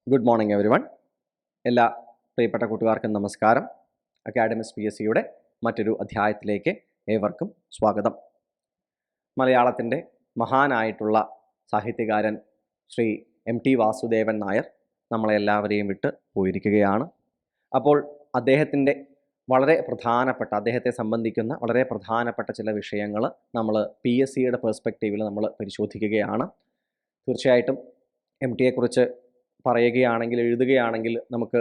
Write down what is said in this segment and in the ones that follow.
Good morning every one. എല്ലാ പ്രിയപ്പെട്ട കൂട്ടുകാർക്കും നമസ്കാരം. അക്കാഡമിക്സ് PSCയുടെ മറ്റൊരു അധ്യായത്തിലേക്ക് ഏവർക്കും സ്വാഗതം. മലയാളത്തിൻ്റെ മഹാനായിട്ടുള്ള സാഹിത്യകാരൻ ശ്രീ MT വാസുദേവൻ നായർ നമ്മളെല്ലാവരെയും വിട്ട് പോയിരിക്കുകയാണ്. അപ്പോൾ അദ്ദേഹത്തിൻ്റെ അദ്ദേഹത്തെ സംബന്ധിക്കുന്ന വളരെ പ്രധാനപ്പെട്ട ചില വിഷയങ്ങൾ നമ്മൾ PSCയുടെ പെർസ്പെക്റ്റീവിൽ നമ്മൾ പരിശോധിക്കുകയാണ്. തീർച്ചയായിട്ടും MTയെക്കുറിച്ച് പറയുകയാണെങ്കിൽ, എഴുതുകയാണെങ്കിൽ നമുക്ക്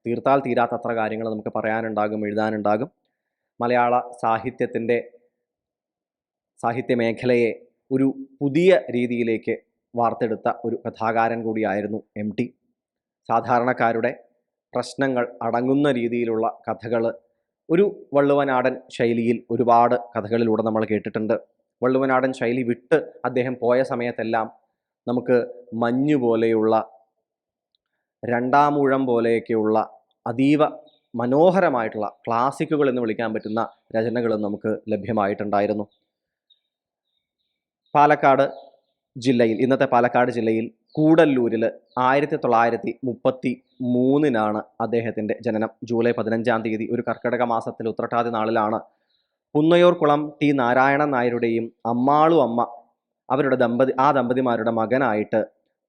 തീർത്താൽ തീരാത്തത്ര കാര്യങ്ങൾ നമുക്ക് പറയാനുണ്ടാകും, എഴുതാനുണ്ടാകും. മലയാള സാഹിത്യ മേഖലയെ ഒരു പുതിയ രീതിയിലേക്ക് വാർത്തെടുത്ത ഒരു കഥാകാരൻ കൂടിയായിരുന്നു MT. സാധാരണക്കാരുടെ പ്രശ്നങ്ങൾ അടങ്ങുന്ന രീതിയിലുള്ള കഥകൾ ഒരു വള്ളുവനാടൻ ശൈലിയിൽ ഒരുപാട് കഥകളിലൂടെ നമ്മൾ കേട്ടിട്ടുണ്ട്. വള്ളുവനാടൻ ശൈലി വിട്ട് അദ്ദേഹം പോയ സമയത്തെല്ലാം നമുക്ക് മഞ്ഞു പോലെയുള്ള, രണ്ടാമൂഴം പോലെയൊക്കെയുള്ള അതീവ മനോഹരമായിട്ടുള്ള ക്ലാസിക്കുകൾ എന്ന് വിളിക്കാൻ പറ്റുന്ന രചനകളും നമുക്ക് ലഭ്യമായിട്ടുണ്ടായിരുന്നു. ഇന്നത്തെ പാലക്കാട് ജില്ലയിൽ കൂടല്ലൂരിൽ 1933 അദ്ദേഹത്തിൻ്റെ ജനനം. ജൂലൈ 15 തീയതി ഒരു കർക്കിടക മാസത്തിൽ ഉത്രട്ടാതി നാളിലാണ് പുന്നയൂർകുളം T നാരായണൻ നായരുടെയും അമ്മാളു അമ്മ അവരുടെ ദമ്പതിമാരുടെ മകനായിട്ട്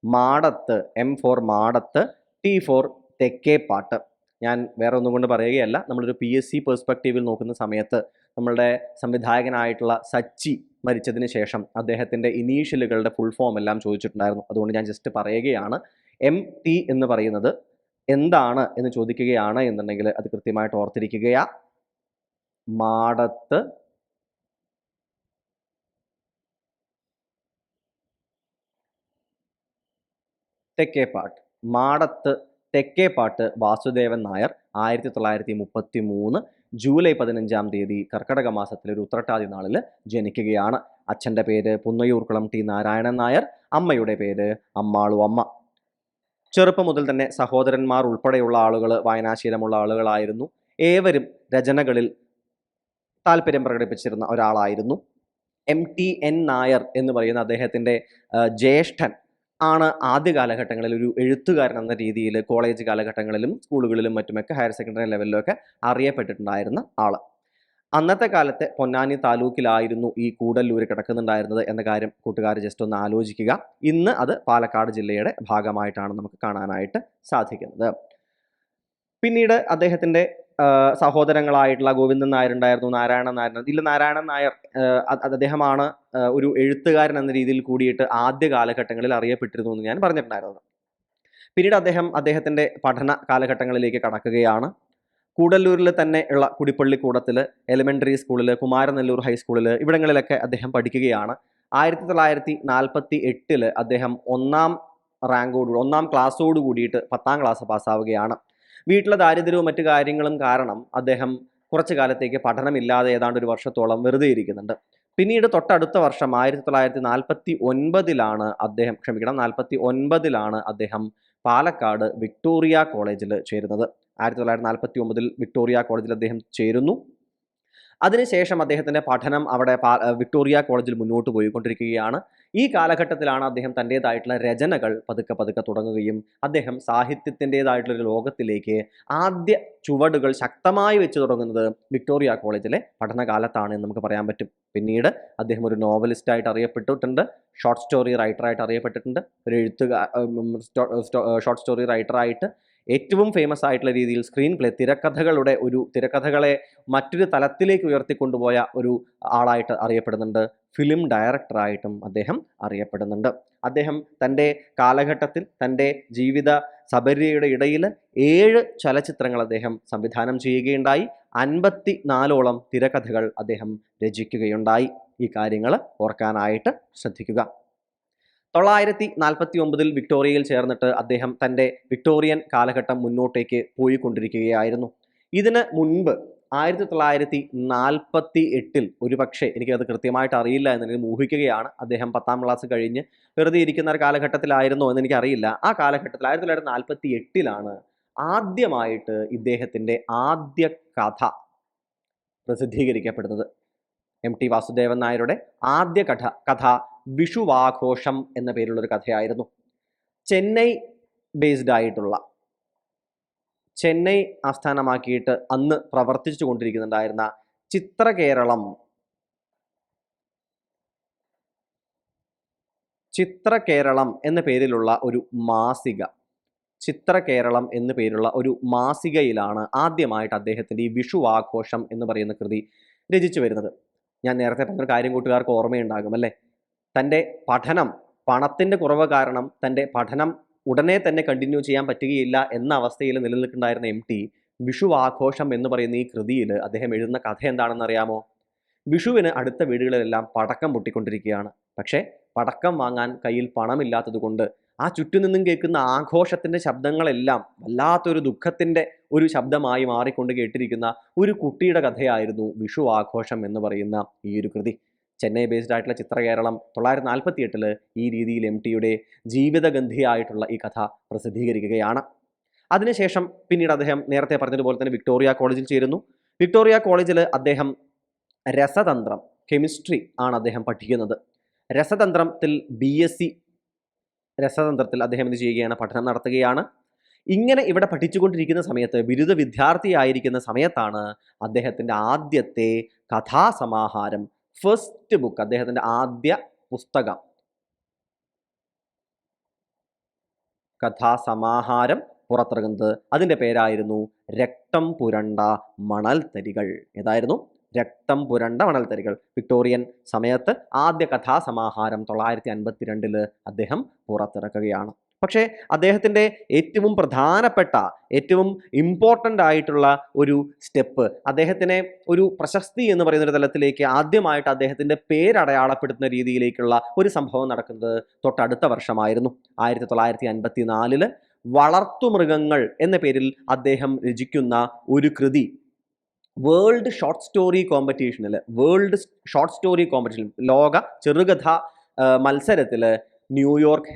Madath, M for Madath, T for Thekkepat. ഞാൻ വേറെ ഒന്നും കൊണ്ട് പറയുകയല്ല, നമ്മളൊരു PSC പെർസ്പെക്റ്റീവിൽ നോക്കുന്ന സമയത്ത് നമ്മളുടെ സംവിധായകനായിട്ടുള്ള സച്ചി മരിച്ചതിന് ശേഷം അദ്ദേഹത്തിൻ്റെ ഇനീഷ്യലുകളുടെ ഫുൾ ഫോം എല്ലാം ചോദിച്ചിട്ടുണ്ടായിരുന്നു. അതുകൊണ്ട് ഞാൻ ജസ്റ്റ് പറയുകയാണ്. MT എന്ന് പറയുന്നത് എന്താണ് എന്ന് ചോദിക്കുകയാണ് എന്നുണ്ടെങ്കിൽ അത് കൃത്യമായിട്ട് ഓർത്തിരിക്കുകയാ. മാടത്ത് തെക്കേപ്പാട്ട്. മാടത്ത് തെക്കേപ്പാട്ട് വാസുദേവൻ നായർ 1933 ജൂലൈ 15 തീയതി കർക്കിടക മാസത്തിൽ ഒരു ഉത്രട്ടാതി നാളിൽ ജനിക്കുകയാണ്. അച്ഛൻ്റെ പേര് പുന്നയൂർകുളം T നാരായണൻ നായർ, അമ്മയുടെ പേര് അമ്മാളു അമ്മ. ചെറുപ്പം മുതൽ തന്നെ സഹോദരന്മാർ ഉൾപ്പെടെയുള്ള ആളുകൾ വായനാശീലമുള്ള ആളുകളായിരുന്നു. ഏവരും രചനകളിൽ താല്പര്യം പ്രകടിപ്പിച്ചിരുന്ന ഒരാളായിരുന്നു. MTN നായർ എന്ന് പറയുന്ന അദ്ദേഹത്തിൻ്റെ ജ്യേഷ്ഠൻ ആണ് ആദ്യ കാലഘട്ടങ്ങളിൽ ഒരു എഴുത്തുകാരൻ എന്ന രീതിയിൽ കോളേജ് കാലഘട്ടങ്ങളിലും സ്കൂളുകളിലും മറ്റുമൊക്കെ ഹയർ സെക്കൻഡറി ലെവലിലൊക്കെ അറിയപ്പെട്ടിട്ടുണ്ടായിരുന്ന ആൾ. അന്നത്തെ കാലത്തെ പൊന്നാനി താലൂക്കിലായിരുന്നു ഈ കൂടല്ലൂർ കിടക്കുന്നുണ്ടായിരുന്നത് എന്ന കാര്യം കൂട്ടുകാർ ജസ്റ്റ് ഒന്ന് ആലോചിക്കുക. ഇന്ന് അത് പാലക്കാട് ജില്ലയുടെ ഭാഗമായിട്ടാണ് നമുക്ക് കാണാനായിട്ട് സാധിക്കുന്നത്. പിന്നീട് അദ്ദേഹത്തിൻ്റെ സഹോദരങ്ങളായിട്ടുള്ള ഗോവിന്ദൻ നായർ ഉണ്ടായിരുന്നു, നാരായണൻ നായർ അദ്ദേഹമാണ് ഒരു എഴുത്തുകാരൻ എന്ന രീതിയിൽ കൂടിയിട്ട് ആദ്യ കാലഘട്ടങ്ങളിൽ അറിയപ്പെട്ടിരുന്നു എന്ന് ഞാൻ പറഞ്ഞിട്ടുണ്ടായിരുന്നത്. പിന്നീട് അദ്ദേഹത്തിൻ്റെ പഠന കാലഘട്ടങ്ങളിലേക്ക് കടക്കുകയാണ്. കൂടല്ലൂരിൽ തന്നെ ഉള്ള കുടിപ്പള്ളിക്കൂടത്തിൽ, എലിമെൻ്ററി സ്കൂളിൽ, കുമാരനെല്ലൂർ ഹൈസ്കൂളിൽ ഇവിടങ്ങളിലൊക്കെ അദ്ദേഹം പഠിക്കുകയാണ്. 1948 അദ്ദേഹം ഒന്നാം ക്ലാസ്സോട് കൂടിയിട്ട് 10ാം ക്ലാസ് പാസ്സാവുകയാണ്. വീട്ടിലെ ദാരിദ്ര്യവും മറ്റു കാര്യങ്ങളും കാരണം അദ്ദേഹം കുറച്ചു കാലത്തേക്ക് പഠനമില്ലാതെ ഏതാണ്ട് ഒരു വർഷത്തോളം വെറുതെ ഇരിക്കുന്നുണ്ട്. പിന്നീട് തൊട്ടടുത്ത വർഷം 1949 അദ്ദേഹം പാലക്കാട് വിക്ടോറിയ കോളേജിൽ ചേരുന്നത്. 1949 വിക്ടോറിയ കോളേജിൽ അദ്ദേഹം ചേരുന്നു. അതിനുശേഷം അദ്ദേഹത്തിൻ്റെ പഠനം അവിടെ വിക്ടോറിയ കോളേജിൽ മുന്നോട്ട് പോയിക്കൊണ്ടിരിക്കുകയാണ്. ഈ കാലഘട്ടത്തിലാണ് അദ്ദേഹം തൻ്റേതായിട്ടുള്ള രചനകൾ പതുക്കെ തുടങ്ങുകയും അദ്ദേഹം സാഹിത്യത്തിൻ്റെതായിട്ടുള്ളൊരു ലോകത്തിലേക്ക് ആദ്യ ചുവടുകൾ ശക്തമായി വെച്ച് തുടങ്ങുന്നത് വിക്ടോറിയ കോളേജിലെ പഠനകാലത്താണ് എന്ന് നമുക്ക് പറയാൻ പറ്റും. പിന്നീട് അദ്ദേഹം ഒരു നോവലിസ്റ്റായിട്ട് അറിയപ്പെട്ടിട്ടുണ്ട്, ഷോർട്ട് സ്റ്റോറി റൈറ്ററായിട്ട് അറിയപ്പെട്ടിട്ടുണ്ട്. ഒരു ഷോർട്ട് സ്റ്റോറി റൈറ്ററായിട്ട് ഏറ്റവും ഫേമസ് ആയിട്ടുള്ള രീതിയിൽ സ്ക്രീൻ പ്ലേ തിരക്കഥകളെ മറ്റൊരു തലത്തിലേക്ക് ഉയർത്തിക്കൊണ്ടുപോയ ഒരു ആളായിട്ട് അറിയപ്പെടുന്നുണ്ട്. ഫിലിം ഡയറക്ടറായിട്ടും അദ്ദേഹം അറിയപ്പെടുന്നുണ്ട്. അദ്ദേഹം തൻ്റെ കാലഘട്ടത്തിൽ തൻ്റെ ജീവിത സബര്യയുടെ ഇടയിൽ 7 ചലച്ചിത്രങ്ങൾ അദ്ദേഹം സംവിധാനം ചെയ്യുകയുണ്ടായി. 54ഓളം തിരക്കഥകൾ അദ്ദേഹം രചിക്കുകയുണ്ടായി. ഈ കാര്യങ്ങൾ ഓർക്കാനായിട്ട് ശ്രദ്ധിക്കുക. 1949 വിക്ടോറിയയിൽ ചേർന്നിട്ട് അദ്ദേഹം തൻ്റെ വിക്ടോറിയൻ കാലഘട്ടം മുന്നോട്ടേക്ക് പോയിക്കൊണ്ടിരിക്കുകയായിരുന്നു. ഇതിന് മുൻപ് 1948 ഒരുപക്ഷെ, എനിക്കത് കൃത്യമായിട്ട് അറിയില്ല എന്നെനിക്ക് ഊഹിക്കുകയാണ്, അദ്ദേഹം 10ാം ക്ലാസ് കഴിഞ്ഞ് വെറുതെ ഇരിക്കുന്ന ഒരു കാലഘട്ടത്തിലായിരുന്നോ എന്ന് എനിക്കറിയില്ല. ആ കാലഘട്ടത്തിൽ 1948 ആദ്യമായിട്ട് ഇദ്ദേഹത്തിൻ്റെ ആദ്യ കഥ പ്രസിദ്ധീകരിക്കപ്പെടുന്നത്. MT വാസുദേവൻ നായരുടെ ആദ്യ കഥ വിഷുവാഘോഷം എന്ന പേരുള്ളൊരു കഥയായിരുന്നു. ചെന്നൈ ബേസ്ഡ് ആയിട്ടുള്ള, ചെന്നൈ ആസ്ഥാനമാക്കിയിട്ട് അന്ന് പ്രവർത്തിച്ചു കൊണ്ടിരിക്കുന്നുണ്ടായിരുന്ന ചിത്രകേരളം എന്ന പേരിലുള്ള ഒരു മാസിക, ചിത്രകേരളം എന്നു പേരുള്ള ഒരു മാസികയിലാണ് ആദ്യമായിട്ട് അദ്ദേഹത്തിൻ്റെ ഈ വിഷു ആഘോഷം എന്ന് പറയുന്ന കൃതി രചിച്ചു വരുന്നത്. ഞാൻ നേരത്തെ പറഞ്ഞൊരു കാര്യം കൂട്ടുകാർക്ക് ഓർമ്മയുണ്ടാകും അല്ലേ? തൻ്റെ പഠനം, പണത്തിൻ്റെ കുറവ് കാരണം തൻ്റെ പഠനം ഉടനെ തന്നെ കണ്ടിന്യൂ ചെയ്യാൻ പറ്റുകയില്ല എന്ന അവസ്ഥയിൽ നിലനിൽക്കുന്നുണ്ടായിരുന്ന MT വിഷു ആഘോഷം എന്ന് പറയുന്ന ഈ കൃതിയിൽ അദ്ദേഹം എഴുതുന്ന കഥ എന്താണെന്ന് അറിയാമോ? വിഷുവിന് അടുത്ത വീടുകളിലെല്ലാം പടക്കം പൊട്ടിക്കൊണ്ടിരിക്കുകയാണ്. പക്ഷേ പടക്കം വാങ്ങാൻ കയ്യിൽ പണമില്ലാത്തത് കൊണ്ട് ആ ചുറ്റും നിന്നും കേൾക്കുന്ന ആഘോഷത്തിൻ്റെ ശബ്ദങ്ങളെല്ലാം വല്ലാത്തൊരു ദുഃഖത്തിൻ്റെ ഒരു ശബ്ദമായി മാറിക്കൊണ്ട് കേട്ടിരിക്കുന്ന ഒരു കുട്ടിയുടെ കഥയായിരുന്നു വിഷു ആഘോഷം എന്ന് പറയുന്ന ഈ ഒരു കൃതി. ചെന്നൈ ബേസ്ഡ് ആയിട്ടുള്ള ചിത്രകേരളം 1948 ഈ രീതിയിൽ MTയുടെ ജീവിതഗന്ധിയായിട്ടുള്ള ഈ കഥ പ്രസിദ്ധീകരിക്കുകയാണ്. അതിനുശേഷം പിന്നീട് അദ്ദേഹം നേരത്തെ പറഞ്ഞതുപോലെ തന്നെ വിക്ടോറിയ കോളേജിൽ ചേരുന്നു. വിക്ടോറിയ കോളേജിൽ അദ്ദേഹം രസതന്ത്രം, കെമിസ്ട്രി ആണ് അദ്ദേഹം പഠിക്കുന്നത്. രസതന്ത്രത്തിൽ BSc രസതന്ത്രത്തിൽ അദ്ദേഹം എന്ത് ചെയ്യുകയാണ്? പഠനം നടത്തുകയാണ്. ഇങ്ങനെ ഇവിടെ പഠിച്ചുകൊണ്ടിരിക്കുന്ന സമയത്ത്, ബിരുദ വിദ്യാർത്ഥിയായിരിക്കുന്ന സമയത്താണ് അദ്ദേഹത്തിൻ്റെ ആദ്യത്തെ കഥാസമാഹാരം, ഫസ്റ്റ് ബുക്ക്, അദ്ദേഹത്തിൻ്റെ ആദ്യ പുസ്തകം, കഥാസമാഹാരം പുറത്തിറങ്ങുന്നത്. അതിൻ്റെ പേരായിരുന്നു രക്തം പുരണ്ട മണൽത്തരികൾ. ഏതായിരുന്നു? രക്തം പുരണ്ട മണൽത്തരികൾ. വിക്ടോറിയൻ സമയത്ത് ആദ്യ കഥാസമാഹാരം 1952 അദ്ദേഹം പുറത്തിറക്കുകയാണ്. പക്ഷേ അദ്ദേഹത്തിൻ്റെ ഏറ്റവും പ്രധാനപ്പെട്ട, ഏറ്റവും ഇമ്പോർട്ടൻ്റ് ആയിട്ടുള്ള ഒരു സ്റ്റെപ്പ്, അദ്ദേഹത്തിനെ ഒരു പ്രശസ്തി എന്ന് പറയുന്ന ഒരു തലത്തിലേക്ക് ആദ്യമായിട്ട് അദ്ദേഹത്തിൻ്റെ പേരടയാളപ്പെടുത്തുന്ന രീതിയിലേക്കുള്ള ഒരു സംഭവം നടക്കുന്നത് തൊട്ടടുത്ത വർഷമായിരുന്നു. 1954 വളർത്തുമൃഗങ്ങൾ എന്ന പേരിൽ അദ്ദേഹം രചിക്കുന്ന ഒരു കൃതി വേൾഡ് ഷോർട്ട് സ്റ്റോറി കോമ്പറ്റീഷനിൽ, ലോക ചെറുകഥ മത്സരത്തിൽ New York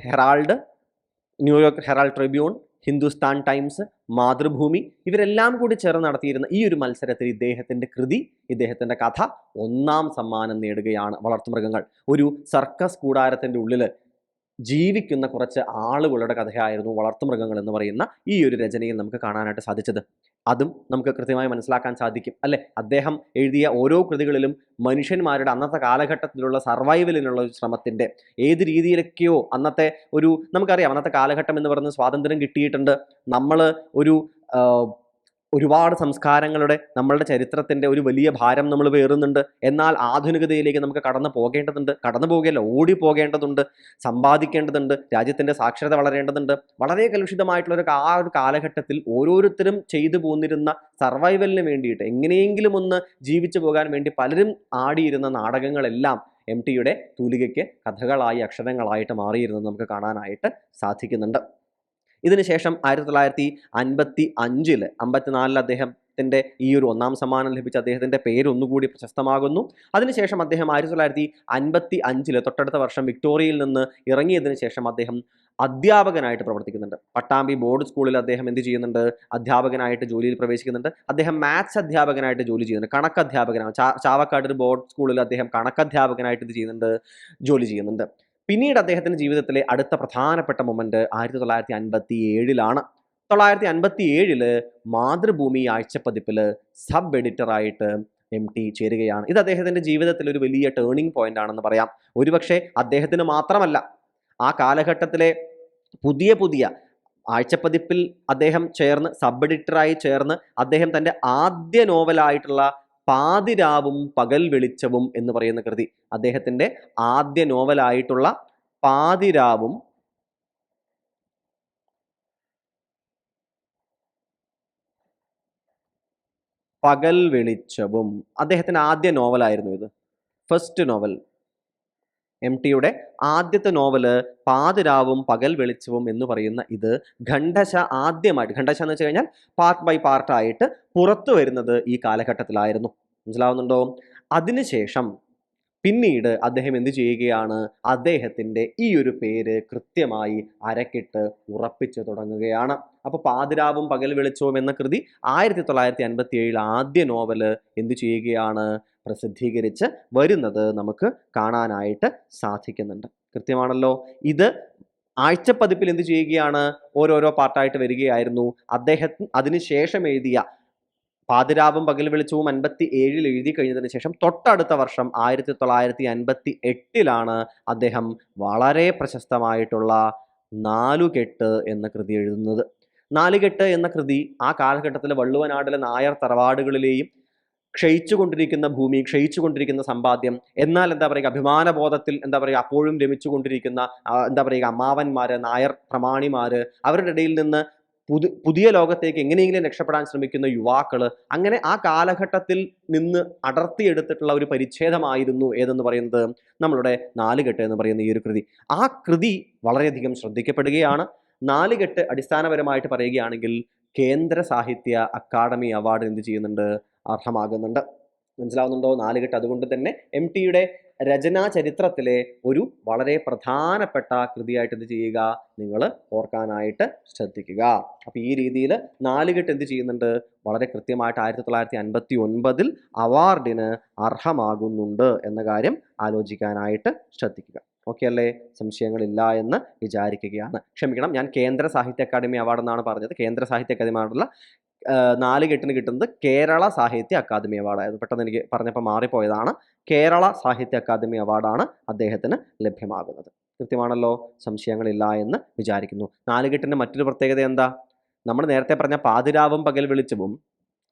Herald Tribune, Hindustan times, Mathrubhumi ഇവരെല്ലാം കൂടി ചേർന്ന് നടത്തിയിരുന്ന ഈ ഒരു മത്സരത്തിൽ ഇദ്ദേഹത്തിൻ്റെ കൃതി, ഇദ്ദേഹത്തിൻ്റെ കഥ 1ാം സമ്മാനം നേടുകയാണ്. വളർത്തുമൃഗങ്ങൾ, ഒരു സർക്കസ് കൂടാരത്തിൻ്റെ ഉള്ളിൽ ജീവിക്കുന്ന കുറച്ച് ആളുകളുടെ കഥയായിരുന്നു വളർത്തുമൃഗങ്ങൾ എന്ന് പറയുന്ന ഈ ഒരു രചനയിൽ നമുക്ക് കാണാനായിട്ട് സാധിച്ചത്. അതും നമുക്ക് കൃത്യമായി മനസ്സിലാക്കാൻ സാധിക്കും അല്ലേ? അദ്ദേഹം എഴുതിയ ഓരോ കൃതികളിലും മനുഷ്യന്മാരുടെ അന്നത്തെ കാലഘട്ടത്തിലുള്ള സർവൈവലിനുള്ള ഒരു ശ്രമത്തിൻ്റെ, ഏത് രീതിയിലൊക്കെയോ അന്നത്തെ ഒരു, നമുക്കറിയാം അന്നത്തെ കാലഘട്ടം എന്ന് പറയുന്നത് സ്വാതന്ത്ര്യം കിട്ടിയിട്ടുണ്ട്, നമ്മൾ ഒരുപാട് സംസ്കാരങ്ങളുടെ, നമ്മളുടെ ചരിത്രത്തിൻ്റെ ഒരു വലിയ ഭാരം നമ്മൾ പേറുന്നുണ്ട്. എന്നാൽ ആധുനികതയിലേക്ക് നമുക്ക് കടന്നു പോവുകയല്ല, ഓടി പോകേണ്ടതുണ്ട്, സമ്പാദിക്കേണ്ടതുണ്ട്, രാജ്യത്തിൻ്റെ സാക്ഷരത വളരേണ്ടതുണ്ട്. വളരെ കലുഷിതമായിട്ടുള്ള ആ ഒരു കാലഘട്ടത്തിൽ ഓരോരുത്തരും ചെയ്തു പോന്നിരുന്ന സർവൈവലിന് വേണ്ടിയിട്ട്, എങ്ങനെയെങ്കിലും ഒന്ന് ജീവിച്ചു പോകാൻ വേണ്ടി പലരും ആടിയിരുന്ന നാടകങ്ങളെല്ലാം MTയുടെ തൂലികയ്ക്ക് കഥകളായി, അക്ഷരങ്ങളായിട്ട് മാറിയിരുന്നത് നമുക്ക് കാണാനായിട്ട് സാധിക്കുന്നുണ്ട്. ഇതിനുശേഷം 1954 അദ്ദേഹത്തിൻ്റെ ഈ ഒരു 1ാം സമ്മാനം ലഭിച്ച അദ്ദേഹത്തിൻ്റെ പേര് ഒന്നുകൂടി പ്രശസ്തമാകുന്നു. അതിനുശേഷം അദ്ദേഹം 1955 തൊട്ടടുത്ത വർഷം വിക്ടോറിയയിൽ നിന്ന് ഇറങ്ങിയതിനു ശേഷം അദ്ദേഹം അധ്യാപകനായിട്ട് പ്രവർത്തിക്കുന്നുണ്ട്. പട്ടാമ്പി ബോർഡ് സ്കൂളിൽ അദ്ദേഹം എന്ത് ചെയ്യുന്നുണ്ട്? അധ്യാപകനായിട്ട് ജോലിയിൽ പ്രവേശിക്കുന്നുണ്ട്. അദ്ദേഹം മാത്സ് അധ്യാപകനായിട്ട് ജോലി ചെയ്യുന്നുണ്ട്, കണക്കധ്യാപകനാണ്. ചാവക്കാട് ഒരു ബോർഡ് സ്കൂളിൽ അദ്ദേഹം കണക്കധ്യാപകനായിട്ട് ഇത് ചെയ്യുന്നുണ്ട്, ജോലി ചെയ്യുന്നുണ്ട്. പിന്നീട് അദ്ദേഹത്തിൻ്റെ ജീവിതത്തിലെ അടുത്ത പ്രധാനപ്പെട്ട മൊമെന്റ് 1957 1957 മാതൃഭൂമി ആഴ്ചപ്പതിപ്പിൽ സബ് എഡിറ്ററായിട്ട് MT ചേരുകയാണ്. ഇത് അദ്ദേഹത്തിൻ്റെ ജീവിതത്തിൽ ഒരു വലിയ ടേണിംഗ് പോയിന്റ് ആണെന്ന് പറയാം. ഒരുപക്ഷെ അദ്ദേഹത്തിന് മാത്രമല്ല, ആ കാലഘട്ടത്തിലെ പുതിയ ആഴ്ചപ്പതിപ്പിൽ അദ്ദേഹം ചേർന്ന്, സബ് എഡിറ്ററായി ചേർന്ന് അദ്ദേഹം തൻ്റെ ആദ്യ നോവലായിട്ടുള്ള പാതിരാവും പകൽ വെളിച്ചവും എന്ന് പറയുന്ന കൃതി, അദ്ദേഹത്തിൻ്റെ ആദ്യ നോവലായിട്ടുള്ള പാതിരാവും പകൽ വെളിച്ചവും അദ്ദേഹത്തിൻ്റെ ആദ്യ നോവലായിരുന്നു. ഇത് ഫസ്റ്റ് നോവൽ, MTയുടെ ആദ്യത്തെ നോവല് പാതിരാവും പകൽ വെളിച്ചവും എന്ന് പറയുന്ന ഇത് ഖണ്ഡശ എന്ന് വെച്ച് കഴിഞ്ഞാൽ പാർട്ട് ബൈ പാർട്ടായിട്ട് പുറത്തു വരുന്നത് ഈ കാലഘട്ടത്തിലായിരുന്നു. മനസ്സിലാവുന്നുണ്ടോ? അതിനുശേഷം പിന്നീട് അദ്ദേഹം എന്ത് ചെയ്യുകയാണ്? അദ്ദേഹത്തിൻ്റെ ഈ ഒരു പേര് കൃത്യമായി അരക്കിട്ട് ഉറപ്പിച്ചു തുടങ്ങുകയാണ്. അപ്പോൾ പാതിരാവും പകൽ വെളിച്ചവും എന്ന കൃതി 1957 ആദ്യ നോവല് എന്ത് ചെയ്യുകയാണ്? പ്രസിദ്ധീകരിച്ച് വരുന്നത് നമുക്ക് കാണാനായിട്ട് സാധിക്കുന്നുണ്ട്. കൃത്യമാണല്ലോ. ഇത് ആഴ്ചപ്പതിപ്പിൽ എന്ത് ചെയ്യുകയാണ്, ഓരോരോ പാർട്ടായിട്ട് വരികയായിരുന്നു. അദ്ദേഹത്തിന് അതിനുശേഷം എഴുതിയ പാതിരാവും പകൽ വെളിച്ചവും 57 എഴുതി കഴിഞ്ഞതിന് ശേഷം തൊട്ടടുത്ത വർഷം 1958 അദ്ദേഹം വളരെ പ്രശസ്തമായിട്ടുള്ള നാലുകെട്ട് എന്ന കൃതി എഴുതുന്നത്. നാലുകെട്ട് എന്ന കൃതി ആ കാലഘട്ടത്തിൽ വള്ളുവനാടിലെ നായർ തറവാടുകളിലെയും ക്ഷയിച്ചുകൊണ്ടിരിക്കുന്ന ഭൂമി, ക്ഷയിച്ചുകൊണ്ടിരിക്കുന്ന സമ്പാദ്യം, എന്നാൽ എന്താ പറയുക, അഭിമാനബോധത്തിൽ എന്താ പറയുക അപ്പോഴും രമിച്ചുകൊണ്ടിരിക്കുന്ന എന്താ പറയുക അമ്മാവന്മാര്, നായർ പ്രമാണിമാര്, അവരുടെ ഇടയിൽ നിന്ന് പുതിയ ലോകത്തേക്ക് എങ്ങനെയെങ്കിലും രക്ഷപ്പെടാൻ ശ്രമിക്കുന്ന യുവാക്കള്, അങ്ങനെ ആ കാലഘട്ടത്തിൽ നിന്ന് അടർത്തിയെടുത്തിട്ടുള്ള ഒരു പരിച്ഛേദമായിരുന്നു ഏതെന്ന് പറയുന്നത് നമ്മളുടെ നാലുകെട്ട് എന്ന് പറയുന്ന ഈ ഒരു കൃതി. ആ കൃതി വളരെയധികം ശ്രദ്ധിക്കപ്പെടുകയാണ്. നാലുകെട്ട് അടിസ്ഥാനപരമായിട്ട് പറയുകയാണെങ്കിൽ കേന്ദ്ര സാഹിത്യ അക്കാദമി അവാർഡ് എന്ത് ചെയ്യുന്നുണ്ട്, അർഹമാകുന്നുണ്ട്. മനസ്സിലാവുന്നുണ്ടോ? നാലുകെട്ട് അതുകൊണ്ട് തന്നെ MTയുടെ രചനാ ചരിത്രത്തിലെ ഒരു വളരെ പ്രധാനപ്പെട്ട കൃതിയായിട്ട് എന്ത് ചെയ്യുക, നിങ്ങൾ ഓർക്കാനായിട്ട് ശ്രദ്ധിക്കുക. അപ്പൊ ഈ രീതിയിൽ നാലുകെട്ട് എന്ത് ചെയ്യുന്നുണ്ട്, വളരെ കൃത്യമായിട്ട് 1959 അവാർഡിന് അർഹമാകുന്നുണ്ട് എന്ന കാര്യം ആലോചിക്കാനായിട്ട് ശ്രദ്ധിക്കുക. ഓക്കെ അല്ലേ? സംശയങ്ങളില്ല എന്ന് വിചാരിക്കുകയാണ്. ക്ഷമിക്കണം, ഞാൻ കേന്ദ്ര സാഹിത്യ അക്കാദമി അവാർഡ് എന്നാണ് പറഞ്ഞത്. കേന്ദ്ര സാഹിത്യ അക്കാദമി അവാർഡുള്ള നാലുകെട്ടിന് കിട്ടുന്നത് കേരള സാഹിത്യ അക്കാദമി അവാർഡായിരുന്നു. പെട്ടെന്ന് എനിക്ക് പറഞ്ഞപ്പോൾ മാറിപ്പോയതാണ്. കേരള സാഹിത്യ അക്കാദമി അവാർഡാണ് അദ്ദേഹത്തിന് ലഭ്യമാകുന്നത്. കൃത്യമാണല്ലോ, സംശയങ്ങളില്ല എന്ന് വിചാരിക്കുന്നു. നാലുകെട്ടിൻ്റെ മറ്റൊരു പ്രത്യേകത എന്താ? നമ്മൾ നേരത്തെ പറഞ്ഞ പാതിരാവും പകൽ വെളിച്ചവും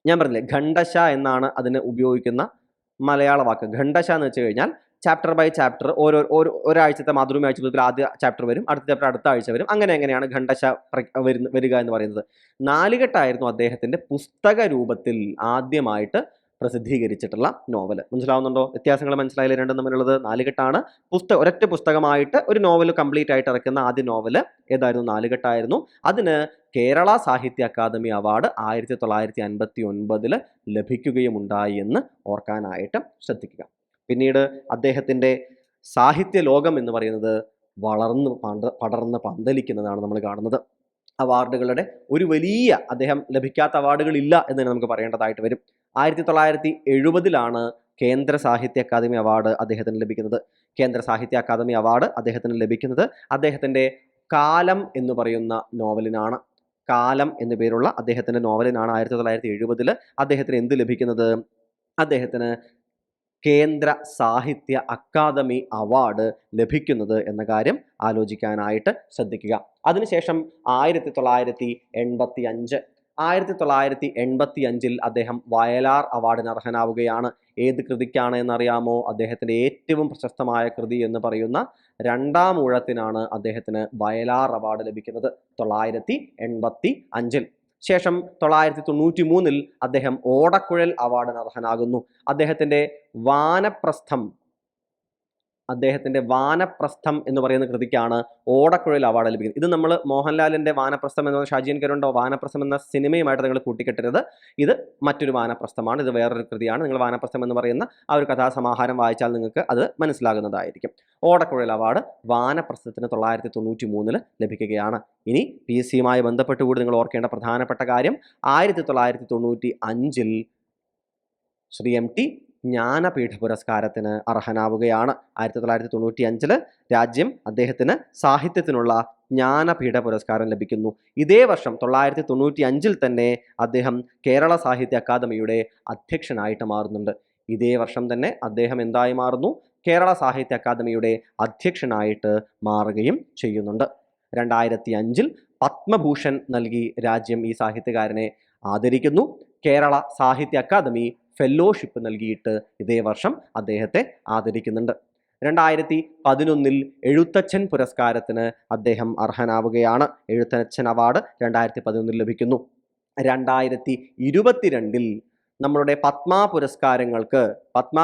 ഞാൻ പറഞ്ഞില്ലേ, ഖണ്ഡശ എന്നാണ് അതിന് ഉപയോഗിക്കുന്ന മലയാള വാക്ക്. ഖണ്ഡശ എന്ന് വെച്ച് കഴിഞ്ഞാൽ ചാപ്റ്റർ ബൈ ചാപ്റ്റർ, ഒരാഴ്ചത്തെ മാതൃഭൂമി ആഴ്ചയിൽ ആദ്യ ചാപ്റ്റർ വരും, അടുത്ത ചാപ്റ്റർ അടുത്ത ആഴ്ച വരും, അങ്ങനെയാണ് ഖണ്ഡശ വരിക എന്ന് പറയുന്നത്. നാലുകെട്ടായിരുന്നു അദ്ദേഹത്തിന്റെ പുസ്തക രൂപത്തിൽ ആദ്യമായിട്ട് പ്രസിദ്ധീകരിച്ചിട്ടുള്ള നോവൽ. മനസ്സിലാവുന്നുണ്ടോ? വ്യത്യാസങ്ങൾ മനസ്സിലായില്ല രണ്ടും തമ്മിലുള്ളത്? നാലുകെട്ടാണ് ഒരൊറ്റ പുസ്തകമായിട്ട് ഒരു നോവൽ കംപ്ലീറ്റ് ആയിട്ട് ഇറക്കുന്ന ആദ്യ നോവൽ ഏതായിരുന്നു? നാലുകെട്ടായിരുന്നു. അതിന് കേരള സാഹിത്യ അക്കാദമി അവാർഡ് 1959 ലഭിക്കുകയുമുണ്ടായി എന്ന് ഓർക്കാനായിട്ട് ശ്രദ്ധിക്കുക. പിന്നീട് അദ്ദേഹത്തിൻ്റെ സാഹിത്യ ലോകം എന്ന് പറയുന്നത് പടർന്ന് പന്തലിക്കുന്നതാണ് നമ്മൾ കാണുന്നത്. അവാർഡുകളുടെ ഒരു വലിയ, അദ്ദേഹം ലഭിക്കാത്ത അവാർഡുകളില്ല എന്ന് തന്നെ നമുക്ക് പറയേണ്ടതായിട്ട് വരും. 1970 കേന്ദ്ര സാഹിത്യ അക്കാദമി അവാർഡ് അദ്ദേഹത്തിന് ലഭിക്കുന്നത്. കേന്ദ്ര സാഹിത്യ അക്കാദമി അവാർഡ് അദ്ദേഹത്തിന് ലഭിക്കുന്നത് അദ്ദേഹത്തിൻ്റെ കാലം എന്ന് പറയുന്ന നോവലിനാണ്. കാലം എന്നു പേരുള്ള അദ്ദേഹത്തിൻ്റെ നോവലിനാണ് 1970 അദ്ദേഹത്തിന് എന്ത് ലഭിക്കുന്നത്? അദ്ദേഹത്തിന് കേന്ദ്ര സാഹിത്യ അക്കാദമി അവാർഡ് ലഭിക്കുന്നത് എന്ന കാര്യം ആലോചിക്കാനായിട്ട് ശ്രദ്ധിക്കുക. അതിനുശേഷം 1985 അദ്ദേഹം വയലാർ അവാർഡിന് അർഹനാവുകയാണ്. ഏത് കൃതിക്കാണ് എന്നറിയാമോ? അദ്ദേഹത്തിൻ്റെ ഏറ്റവും പ്രശസ്തമായ കൃതി എന്ന് പറയുന്ന രണ്ടാം ഊഴത്തിനാണ് അദ്ദേഹത്തിന് വയലാർ അവാർഡ് ലഭിക്കുന്നത് 1985. ശേഷം 1993 അദ്ദേഹം ഓടക്കുഴൽ അവാർഡിന് അർഹനാകുന്നു. അദ്ദേഹത്തിൻ്റെ വാനപ്രസ്ഥം എന്ന് പറയുന്ന കൃതിക്കാണ് ഓടക്കുഴൽ അവാർഡ് ലഭിക്കുന്നത്. ഇത് നമ്മൾ മോഹൻലാലിൻ്റെ വാനപ്രസ്ഥം എന്ന ഷാജിയൻ കരുണ്ടോ വാനപ്രസ്ഥം എന്ന സിനിമയുമായിട്ട് നിങ്ങൾ കൂട്ടിക്കെട്ടരുത്. ഇത് മറ്റൊരു വാനപ്രസ്ഥമാണ്, ഇത് വേറൊരു കൃതിയാണ്. നിങ്ങൾ വാനപ്രസ്ഥം എന്ന് പറയുന്ന ആ ഒരു കഥാസമാഹാരം വായിച്ചാൽ നിങ്ങൾക്ക് അത് മനസ്സിലാകുന്നതായിരിക്കും. ഓടക്കുഴൽ അവാർഡ് വാനപ്രസ്ഥത്തിന് 1993 ലഭിക്കുകയാണ്. ഇനി PSCയുമായി ബന്ധപ്പെട്ടുകൂടി നിങ്ങൾ ഓർക്കേണ്ട പ്രധാനപ്പെട്ട കാര്യം, 1995 ശ്രീ MT ജ്ഞാനപീഠ പുരസ്കാരത്തിന് അർഹനാവുകയാണ്. 1995 രാജ്യം അദ്ദേഹത്തിന് സാഹിത്യത്തിനുള്ള ജ്ഞാനപീഠ പുരസ്കാരം ലഭിക്കുന്നു. ഇതേ വർഷം 1995 തന്നെ അദ്ദേഹം കേരള സാഹിത്യ അക്കാദമിയുടെ അധ്യക്ഷനായിട്ട് മാറുന്നുണ്ട്. ഇതേ വർഷം തന്നെ അദ്ദേഹം എന്തായി മാറുന്നു? കേരള സാഹിത്യ അക്കാദമിയുടെ അധ്യക്ഷനായിട്ട് മാറുകയും ചെയ്യുന്നുണ്ട്. 2005 പത്മഭൂഷൺ നൽകി രാജ്യം ഈ സാഹിത്യകാരനെ ആദരിക്കുന്നു. കേരള സാഹിത്യ അക്കാദമി ഫെല്ലോഷിപ്പ് നൽകിയിട്ട് ഇതേ വർഷം അദ്ദേഹത്തെ ആദരിക്കുന്നുണ്ട്. 2011 എഴുത്തച്ഛൻ പുരസ്കാരത്തിന് അദ്ദേഹം അർഹനാവുകയാണ്. എഴുത്തച്ഛൻ അവാർഡ് 2011 ലഭിക്കുന്നു. 2022 നമ്മളുടെ പത്മ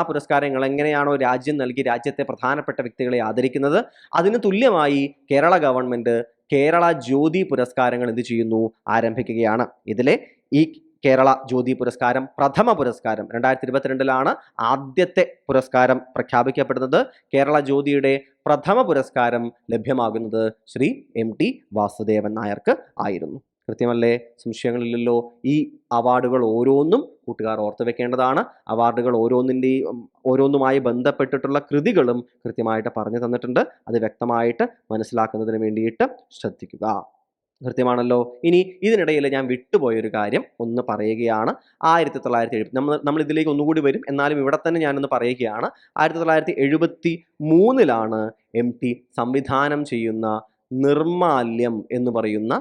പുരസ്കാരങ്ങൾ എങ്ങനെയാണോ രാജ്യം നൽകി രാജ്യത്തെ പ്രധാനപ്പെട്ട വ്യക്തികളെ ആദരിക്കുന്നത്, അതിന് തുല്യമായി കേരള ഗവൺമെൻറ് കേരള ജ്യോതി പുരസ്കാരങ്ങൾ എന്ത് ചെയ്യുന്നു? ആരംഭിക്കുകയാണ്. ഇതിലെ ഈ കേരള ജ്യോതി പുരസ്കാരം പ്രഥമ പുരസ്കാരം 2022 ആദ്യത്തെ പുരസ്കാരം പ്രഖ്യാപിക്കപ്പെടുന്നത്. കേരള ജ്യോതിയുടെ പ്രഥമ പുരസ്കാരം ലഭ്യമാകുന്നത് ശ്രീ MT വാസുദേവൻ നായർക്ക് ആയിരുന്നു. കൃത്യമല്ലേ? സംശയങ്ങളില്ലല്ലോ. ഈ അവാർഡുകൾ ഓരോന്നും കൂട്ടുകാർ ഓർത്ത് വെക്കേണ്ടതാണ്. അവാർഡുകൾ ഓരോന്നുമായി ബന്ധപ്പെട്ടിട്ടുള്ള കൃതികളും കൃത്യമായിട്ട് പറഞ്ഞു തന്നിട്ടുണ്ട്. അത് വ്യക്തമായിട്ട് മനസ്സിലാക്കുന്നതിന് വേണ്ടിയിട്ട് ശ്രദ്ധിക്കുക. കൃത്യമാണല്ലോ. ഇനി ഇതിനിടയിൽ ഞാൻ വിട്ടുപോയൊരു കാര്യം ഒന്ന് പറയുകയാണ്. 1970 നമ്മൾ ഇതിലേക്ക് ഒന്നുകൂടി വരും. എന്നാലും ഇവിടെ തന്നെ ഞാനൊന്ന് പറയുകയാണ്. 1973 MT സംവിധാനം ചെയ്യുന്ന നിർമാല്യം എന്ന് പറയുന്ന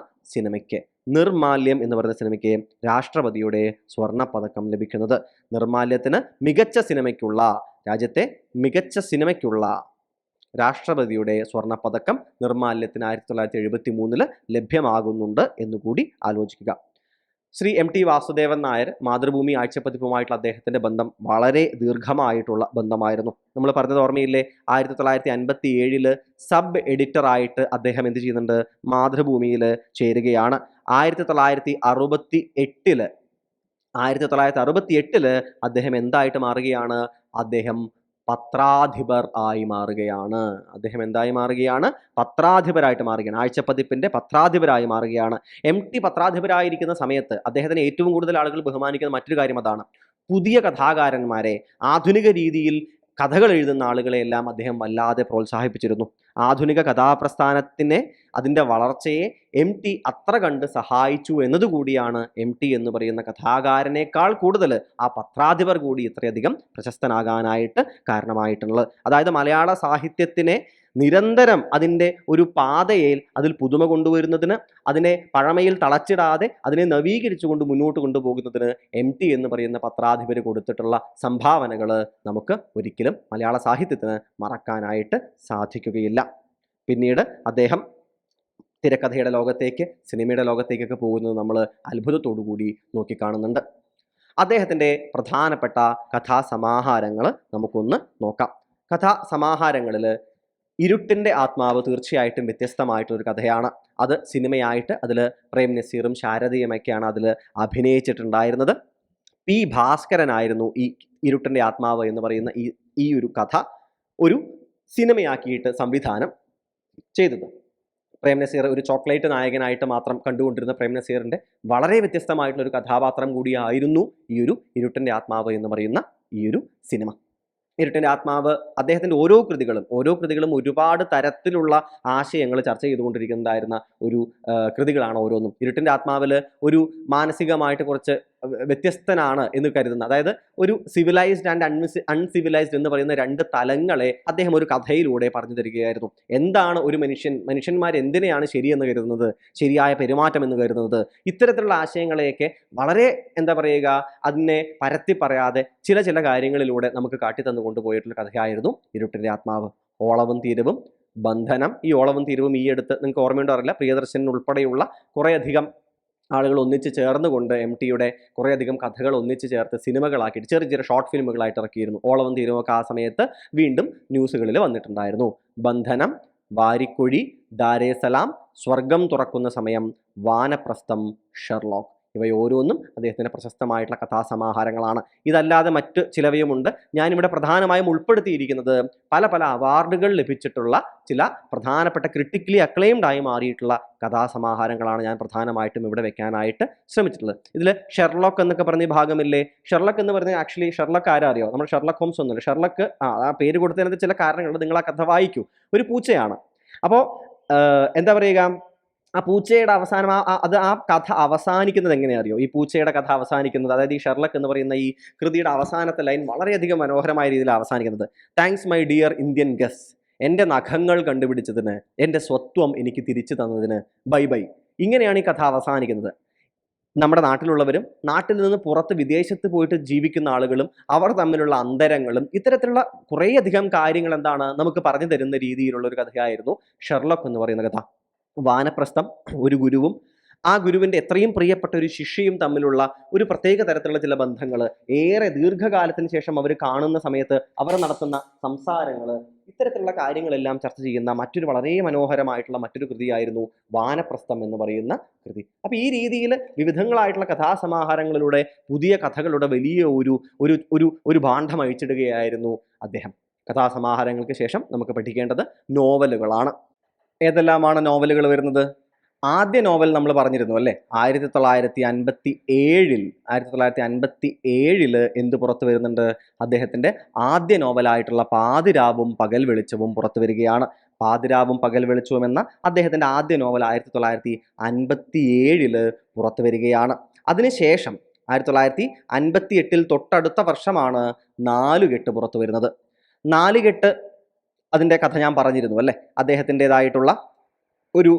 സിനിമയ്ക്ക് രാഷ്ട്രപതിയുടെ സ്വർണ്ണപ്പതക്കം ലഭിക്കുന്നത്. നിർമാല്യത്തിന് രാജ്യത്തെ മികച്ച സിനിമയ്ക്കുള്ള രാഷ്ട്രപതിയുടെ സ്വർണ്ണപ്പതക്കം നിർമാല്യത്തിന് 1973 ലഭ്യമാകുന്നുണ്ട് എന്നുകൂടി ആലോചിക്കുക. ശ്രീ MT വാസുദേവൻ നായർ മാതൃഭൂമി ആഴ്ചപ്പതിപ്പുമായിട്ടുള്ള അദ്ദേഹത്തിന്റെ ബന്ധം വളരെ ദീർഘമായിട്ടുള്ള ബന്ധമായിരുന്നു. നമ്മൾ പറഞ്ഞത് ഓർമ്മയില്ലേ? 1957 സബ് എഡിറ്ററായിട്ട് അദ്ദേഹം എന്ത് ചെയ്യുന്നുണ്ട്? മാതൃഭൂമിയിൽ ചേരുകയാണ്. 1968 അദ്ദേഹം എന്തായിട്ട് മാറുകയാണ്? അദ്ദേഹം പത്രാധിപർ ആയി മാറുകയാണ്. പത്രാധിപരായിട്ട് മാറുകയാണ്. ആഴ്ചപ്പതിപ്പിന്റെ പത്രാധിപരായി മാറുകയാണ്. MT പത്രാധിപരായിരിക്കുന്ന സമയത്ത് അദ്ദേഹത്തിന് ഏറ്റവും കൂടുതൽ ആളുകൾ ബഹുമാനിക്കുന്ന മറ്റൊരു കാര്യം അതാണ്. പുതിയ കഥാകാരന്മാരെ, ആധുനിക രീതിയിൽ കഥകൾ എഴുതുന്ന ആളുകളെയെല്ലാം അദ്ദേഹം വല്ലാതെ പ്രോത്സാഹിപ്പിച്ചിരുന്നു. ആധുനിക കഥാപ്രസ്ഥാനത്തിനെ, അതിൻ്റെ വളർച്ചയെ MT അത്ര കണ്ട് സഹായിച്ചു എന്നതുകൂടിയാണ് MT എന്ന് പറയുന്ന കഥാകാരനേക്കാൾ കൂടുതൽ ആ പത്രാധിപർ കൂടി ഇത്രയധികം പ്രശസ്തനാകാനായിട്ട് കാരണമായിട്ടുള്ളത്. അതായത് മലയാള സാഹിത്യത്തിനെ നിരന്തരം അതിൻ്റെ ഒരു പാതയിൽ അതിൽ പുതുമ കൊണ്ടുവരുന്നതിന്, അതിനെ പഴമയിൽ തളച്ചിടാതെ അതിനെ നവീകരിച്ചുകൊണ്ട് മുന്നോട്ട് കൊണ്ടുപോകുന്നതിന് MT എന്ന് പറയുന്ന പത്രാധിപർ കൊടുത്തിട്ടുള്ള സംഭാവനകൾ നമുക്ക് ഒരിക്കലും മലയാള സാഹിത്യത്തിന് മറക്കാനായിട്ട് സാധിക്കുകയില്ല. പിന്നീട് അദ്ദേഹം തിരക്കഥയുടെ ലോകത്തേക്ക്, സിനിമയുടെ ലോകത്തേക്കൊക്കെ പോകുന്നത് നമ്മൾ അത്ഭുതത്തോടു കൂടി നോക്കിക്കാണുന്നുണ്ട്. അദ്ദേഹത്തിൻ്റെ പ്രധാനപ്പെട്ട കഥാസമാഹാരങ്ങൾ നമുക്കൊന്ന് നോക്കാം. കഥാസമാഹാരങ്ങളിൽ ഇരുട്ടിൻ്റെ ആത്മാവ് തീർച്ചയായിട്ടും വ്യത്യസ്തമായിട്ടൊരു കഥയാണ്. അത് സിനിമയായിട്ട് അതിൽ പ്രേം നസീറും ശാരദയുമൊക്കെയാണ് അതിൽ അഭിനയിച്ചിട്ടുണ്ടായിരുന്നത്. P. ഭാസ്കരനായിരുന്നു ഈ ഇരുട്ടിൻ്റെ ആത്മാവ് എന്ന് പറയുന്ന ഈ ഒരു കഥ ഒരു സിനിമയാക്കിയിട്ട് സംവിധാനം ചെയ്തത്. പ്രേം നസീർ ഒരു ചോക്ലേറ്റ് നായകനായിട്ട് മാത്രം കണ്ടുകൊണ്ടിരുന്ന പ്രേം നസീറിൻ്റെ വളരെ വ്യത്യസ്തമായിട്ടുള്ള ഒരു കഥാപാത്രം കൂടിയായിരുന്നു ഈ ഒരു ഇരുട്ടിൻ്റെ ആത്മാവ് എന്ന് പറയുന്ന ഈ ഒരു സിനിമ. ഇരുട്ടിൻ്റെ ആത്മാവ് അദ്ദേഹത്തിൻ്റെ ഓരോ കൃതികളും ഒരുപാട് തരത്തിലുള്ള ആശയങ്ങൾ ചർച്ച ചെയ്തുകൊണ്ടിരിക്കുന്നതായിരുന്ന ഒരു കൃതികളാണ് ഓരോന്നും. ഇരുട്ടിൻ്റെ ആത്മാവിൽ ഒരു മാനസികമായിട്ട് കുറച്ച് വ്യത്യസ്തനാണ് എന്ന് കരുതുന്ന, അതായത് ഒരു സിവിലൈസ്ഡ് ആൻഡ് അൺസിവിലൈസ്ഡ് എന്ന് പറയുന്ന രണ്ട് തലങ്ങളെ അദ്ദേഹം ഒരു കഥയിലൂടെ പറഞ്ഞു തരികയായിരുന്നു. എന്താണ് ഒരു മനുഷ്യന്മാർ എന്തിനെയാണ് ശരിയെന്ന് കരുതുന്നത്, ശരിയായ പെരുമാറ്റം എന്ന് കരുതുന്നത്, ഇത്തരത്തിലുള്ള ആശയങ്ങളെയൊക്കെ വളരെ അതിനെ പരത്തി പറയാതെ ചില കാര്യങ്ങളിലൂടെ നമുക്ക് കാട്ടിത്തന്നു കൊണ്ടുപോയിട്ടുള്ള കഥയായിരുന്നു ഇരുട്ടിൻ്റെ ആത്മാവ്. ഓളവും തീരവും, ബന്ധനം. ഈ ഓളവും തീരവും ഈ അടുത്ത് നിങ്ങൾക്ക് ഓർമ്മയുണ്ടോ അറിയില്ല, പ്രിയദർശൻ ഉൾപ്പെടെയുള്ള കുറേയധികം ആളുകൾ ഒന്നിച്ച് ചേർന്നുകൊണ്ട് MTയുടെ കുറേയധികം കഥകൾ ഒന്നിച്ച് ചേർത്ത് സിനിമകളാക്കിയിട്ട് ചെറിയ ഷോർട്ട് ഫിലിമുകളായിട്ട് ഇറക്കിയിരുന്നു. ഓളവും തീരുമൊക്കെ ആ സമയത്ത് വീണ്ടും ന്യൂസുകളിൽ വന്നിട്ടുണ്ടായിരുന്നു. ബന്ധനം, വാരിക്കുഴി, ദാരേസലാം, സ്വർഗം തുറക്കുന്ന സമയം, വാനപ്രസ്ഥം, ഷെർലോക്ക്, ഇവയോരോന്നും അദ്ദേഹത്തിൻ്റെ പ്രശസ്തമായിട്ടുള്ള കഥാസമാഹാരങ്ങളാണ്. ഇതല്ലാതെ മറ്റ് ചിലവയുമുണ്ട്. ഞാനിവിടെ പ്രധാനമായും ഉൾപ്പെടുത്തിയിരിക്കുന്നത് പല അവാർഡുകൾ ലഭിച്ചിട്ടുള്ള ചില പ്രധാനപ്പെട്ട ക്രിട്ടിക്കലി അക്ലെയിംഡ് ആയി മാറിയിട്ടുള്ള കഥാസമാഹാരങ്ങളാണ് ഞാൻ പ്രധാനമായിട്ടും ഇവിടെ വെക്കാനായിട്ട് ശ്രമിച്ചിട്ടുള്ളത്. ഇതിൽ ഷെർലോക്ക് എന്നൊക്കെ പറഞ്ഞ ഭാഗമില്ലേ, ഷെർലക്ക് എന്ന് പറഞ്ഞാൽ ആക്ച്വലി ഷെർലക്ക് ആരാ അറിയോ? നമ്മൾ ഷെർലക്ക് ഹോംസ് ഒന്നുമില്ല. ഷെർലക്ക് ആ പേര് കൊടുത്തതിനകത്ത് ചില കാരണങ്ങളുണ്ട്. നിങ്ങൾ ആ കഥ വായിക്കൂ. ഒരു പൂച്ചയാണ്. അപ്പോൾ ആ പൂച്ചയുടെ അവസാനം ആ കഥ അവസാനിക്കുന്നത് എങ്ങനെയാ അറിയോ? ഈ പൂച്ചയുടെ കഥ അവസാനിക്കുന്നത്, അതായത് ഈ ഷെർലക്ക് എന്ന് പറയുന്ന ഈ കൃതിയുടെ അവസാനത്തെ ലൈൻ വളരെയധികം മനോഹരമായ രീതിയിൽ അവസാനിക്കുന്നത്. Thanks my dear Indian guess, എൻ്റെ നഖങ്ങൾ കണ്ടുപിടിച്ചതിന്, എൻ്റെ സ്വത്വം എനിക്ക് തിരിച്ചു തന്നതിന്, ബൈ ബൈ. ഇങ്ങനെയാണ് ഈ കഥ അവസാനിക്കുന്നത്. നമ്മുടെ നാട്ടിലുള്ളവരും നാട്ടിൽ നിന്ന് പുറത്ത് വിദേശത്ത് പോയിട്ട് ജീവിക്കുന്ന ആളുകളും അവർ തമ്മിലുള്ള അന്തരങ്ങളും ഇത്തരത്തിലുള്ള കുറേയധികം കാര്യങ്ങൾ നമുക്ക് പറഞ്ഞു തരുന്ന രീതിയിലുള്ള ഒരു കഥയായിരുന്നു ഷെർലക്ക് എന്ന് പറയുന്ന കഥ. വാനപ്രസ്ഥം, ഒരു ഗുരുവും ആ ഗുരുവിൻ്റെ എത്രയും പ്രിയപ്പെട്ട ഒരു ശിഷ്യയും തമ്മിലുള്ള ഒരു പ്രത്യേക തരത്തിലുള്ള ചില ബന്ധങ്ങൾ, ഏറെ ദീർഘകാലത്തിന് ശേഷം അവർ കാണുന്ന സമയത്ത് അവർ നടത്തുന്ന സംസാരങ്ങൾ, ഇത്തരത്തിലുള്ള കാര്യങ്ങളെല്ലാം ചർച്ച ചെയ്യുന്ന മറ്റൊരു വളരെ മനോഹരമായിട്ടുള്ള മറ്റൊരു കൃതിയായിരുന്നു വാനപ്രസ്ഥം എന്ന് പറയുന്ന കൃതി. അപ്പോൾ ഈ രീതിയിൽ വിവിധങ്ങളായിട്ടുള്ള കഥാസമാഹാരങ്ങളിലൂടെ പുതിയ കഥകളുടെ വലിയ ഒരു ഭാണ്ഡം അഴിച്ചിടുകയായിരുന്നു അദ്ദേഹം. കഥാസമാഹാരങ്ങൾക്ക് ശേഷം നമുക്ക് പഠിക്കേണ്ടത് നോവലുകളാണ്. ഏതെല്ലാമാണ് നോവലുകൾ വരുന്നത്? ആദ്യ നോവൽ നമ്മൾ പറഞ്ഞിരുന്നു അല്ലേ, 1957 എന്ത് പുറത്തു വരുന്നുണ്ട്? അദ്ദേഹത്തിന്റെ ആദ്യ നോവലായിട്ടുള്ള പാതിരാവും പകൽ വെളിച്ചവും പുറത്തു വരികയാണ്. പാതിരാവും പകൽ വെളിച്ചവും എന്ന അദ്ദേഹത്തിന്റെ ആദ്യ നോവൽ 1957 പുറത്തു വരികയാണ്. അതിനുശേഷം 1958 തൊട്ടടുത്ത വർഷമാണ് നാലുകെട്ട് പുറത്തു വരുന്നത്. നാലുകെട്ട് അതിന്റെ കഥ ഞാൻ പറഞ്ഞിരുന്നു അല്ലേ. അദ്ദേഹത്തിൻ്റെതായിട്ടുള്ള ഒരു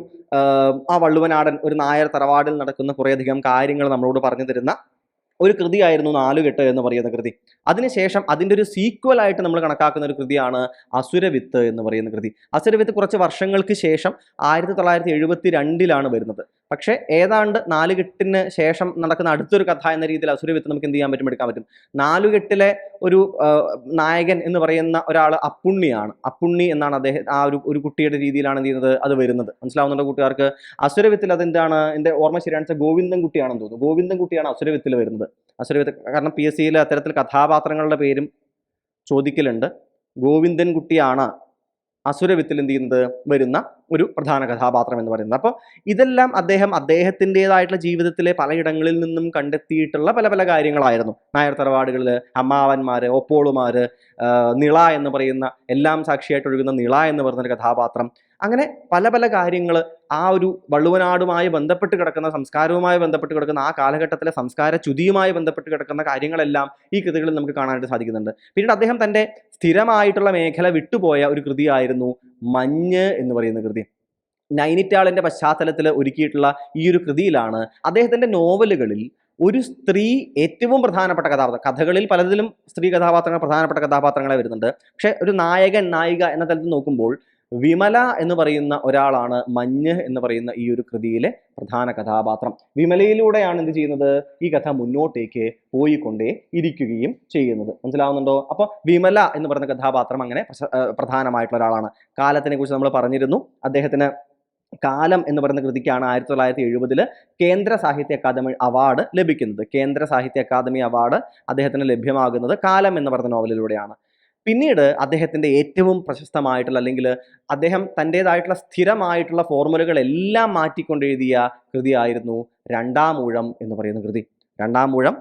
ആ വള്ളുവനാടൻ ഒരു നായർ തറവാടിൽ നടക്കുന്ന കുറേയധികം കാര്യങ്ങൾ നമ്മളോട് പറഞ്ഞു തരുന്ന ഒരു കൃതിയായിരുന്നു നാലുകെട്ട് എന്ന് പറയുന്ന കൃതി. അതിനുശേഷം അതിൻ്റെ ഒരു സീക്വൽ ആയിട്ട് നമ്മൾ കണക്കാക്കുന്ന ഒരു കൃതിയാണ് അസുരവിത്ത് എന്ന് പറയുന്ന കൃതി. അസുരവിത്ത് കുറച്ച് വർഷങ്ങൾക്ക് ശേഷം 1972 വരുന്നത്. പക്ഷേ ഏതാണ്ട് നാലുകെട്ടിന് ശേഷം നടക്കുന്ന അടുത്തൊരു കഥ എന്ന രീതിയിൽ അസുരവിത്ത് നമുക്ക് എന്ത് ചെയ്യാൻ പറ്റും, എടുക്കാൻ പറ്റും. നാലുകെട്ടിലെ ഒരു നായകൻ എന്ന് പറയുന്ന ഒരാൾ അപ്പുണ്ണിയാണ്. അപ്പുണ്ണി എന്നാണ് അദ്ദേഹം ആ ഒരു കുട്ടിയുടെ രീതിയിലാണ് എന്ത് ചെയ്യുന്നത് അത് വരുന്നത്. മനസ്സിലാവുന്നുണ്ടോ കൂട്ടുകാർക്ക്? അസുരവിത്തിൽ അതെന്താണ്, എൻ്റെ ഓർമ്മ ശരിയാണെന്ന് വെച്ചാൽ ഗോവിന്ദൻകുട്ടിയാണെന്ന് തോന്നുന്നു. ഗോവിന്ദൻകുട്ടിയാണ് അസുരവിത്തിൽ വരുന്നത്. അസുരവിത്ത് കാരണം PSC അത്തരത്തിൽ കഥാപാത്രങ്ങളുടെ പേരും ചോദിക്കലുണ്ട്. ഗോവിന്ദൻകുട്ടിയാണ് അസുരവിത്തിൽ എന്ത് ചെയ്യുന്നത് വരുന്ന ഒരു പ്രധാന കഥാപാത്രം എന്ന് പറയുന്നത്. അപ്പോൾ ഇതെല്ലാം അദ്ദേഹത്തിൻ്റെതായിട്ടുള്ള ജീവിതത്തിലെ പലയിടങ്ങളിൽ നിന്നും കണ്ടെത്തിയിട്ടുള്ള പല പല കാര്യങ്ങളായിരുന്നു. നായർ തറവാടുകളിൽ അമ്മാവന്മാര്, ഒപ്പോളുമാര്, നിള എന്ന് പറയുന്ന എല്ലാം സാക്ഷിയായിട്ട് ഒഴുകുന്ന നിള എന്ന് പറയുന്നൊരു കഥാപാത്രം, അങ്ങനെ പല പല കാര്യങ്ങൾ ആ ഒരു വള്ളുവനാടുമായി ബന്ധപ്പെട്ട് കിടക്കുന്ന, സംസ്കാരവുമായി ബന്ധപ്പെട്ട് കിടക്കുന്ന, ആ കാലഘട്ടത്തിലെ സംസ്കാര ച്യുതിയുമായി ബന്ധപ്പെട്ട് കിടക്കുന്ന കാര്യങ്ങളെല്ലാം ഈ കൃതികളിൽ നമുക്ക് കാണാനായിട്ട് സാധിക്കുന്നുണ്ട്. പിന്നീട് അദ്ദേഹം തൻ്റെ സ്ഥിരമായിട്ടുള്ള മേഖല വിട്ടുപോയ ഒരു കൃതിയായിരുന്നു മഞ്ഞ് എന്ന് പറയുന്ന കൃതി. നൈനിറ്റാളിന്റെ പശ്ചാത്തലത്തിൽ ഒരുക്കിയിട്ടുള്ള ഈ ഒരു കൃതിയിലാണ് അദ്ദേഹത്തിന്റെ നോവലുകളിൽ ഒരു സ്ത്രീ ഏറ്റവും പ്രധാനപ്പെട്ട കഥാപാത്രം. കഥകളിൽ പലതിലും സ്ത്രീ കഥാപാത്രങ്ങൾ പ്രധാനപ്പെട്ട കഥാപാത്രങ്ങളെ വരുന്നുണ്ട്. പക്ഷെ ഒരു നായകൻ നായിക എന്ന തലത്തിൽ നോക്കുമ്പോൾ വിമല എന്ന് പറയുന്ന ഒരാളാണ് മഞ്ഞ് എന്ന് പറയുന്ന ഈ ഒരു കൃതിയിലെ പ്രധാന കഥാപാത്രം. വിമലയിലൂടെയാണ് എന്ത് ചെയ്യുന്നത്, ഈ കഥ മുന്നോട്ടേക്ക് പോയിക്കൊണ്ടേ ഇരിക്കുകയും ചെയ്യുന്നത്. മനസ്സിലാവുന്നുണ്ടോ? അപ്പോൾ വിമല എന്ന് പറയുന്ന കഥാപാത്രം അങ്ങനെ പ്രധാനമായിട്ടുള്ള ഒരാളാണ്. കാലത്തിനെ കുറിച്ച് നമ്മൾ പറഞ്ഞിരുന്നു. അദ്ദേഹത്തിന് കാലം എന്ന് പറയുന്ന കൃതിക്കാണ് 1970 കേന്ദ്ര സാഹിത്യ അക്കാദമി അവാർഡ് ലഭിക്കുന്നത്. കേന്ദ്ര സാഹിത്യ അക്കാദമി അവാർഡ് അദ്ദേഹത്തിന് ലഭ്യമാകുന്നത് കാലം എന്ന് പറയുന്ന നോവലിലൂടെയാണ്. പിന്നീട് അദ്ദേഹത്തിൻ്റെ ഏറ്റവും പ്രശസ്തമായിട്ടുള്ള, അല്ലെങ്കിൽ അദ്ദേഹം തൻ്റെതായിട്ടുള്ള സ്ഥിരമായിട്ടുള്ള ഫോർമുലകളെല്ലാം മാറ്റിക്കൊണ്ടെഴുതിയ കൃതിയായിരുന്നു രണ്ടാമൂഴം എന്ന് പറയുന്ന കൃതി. രണ്ടാമൂഴം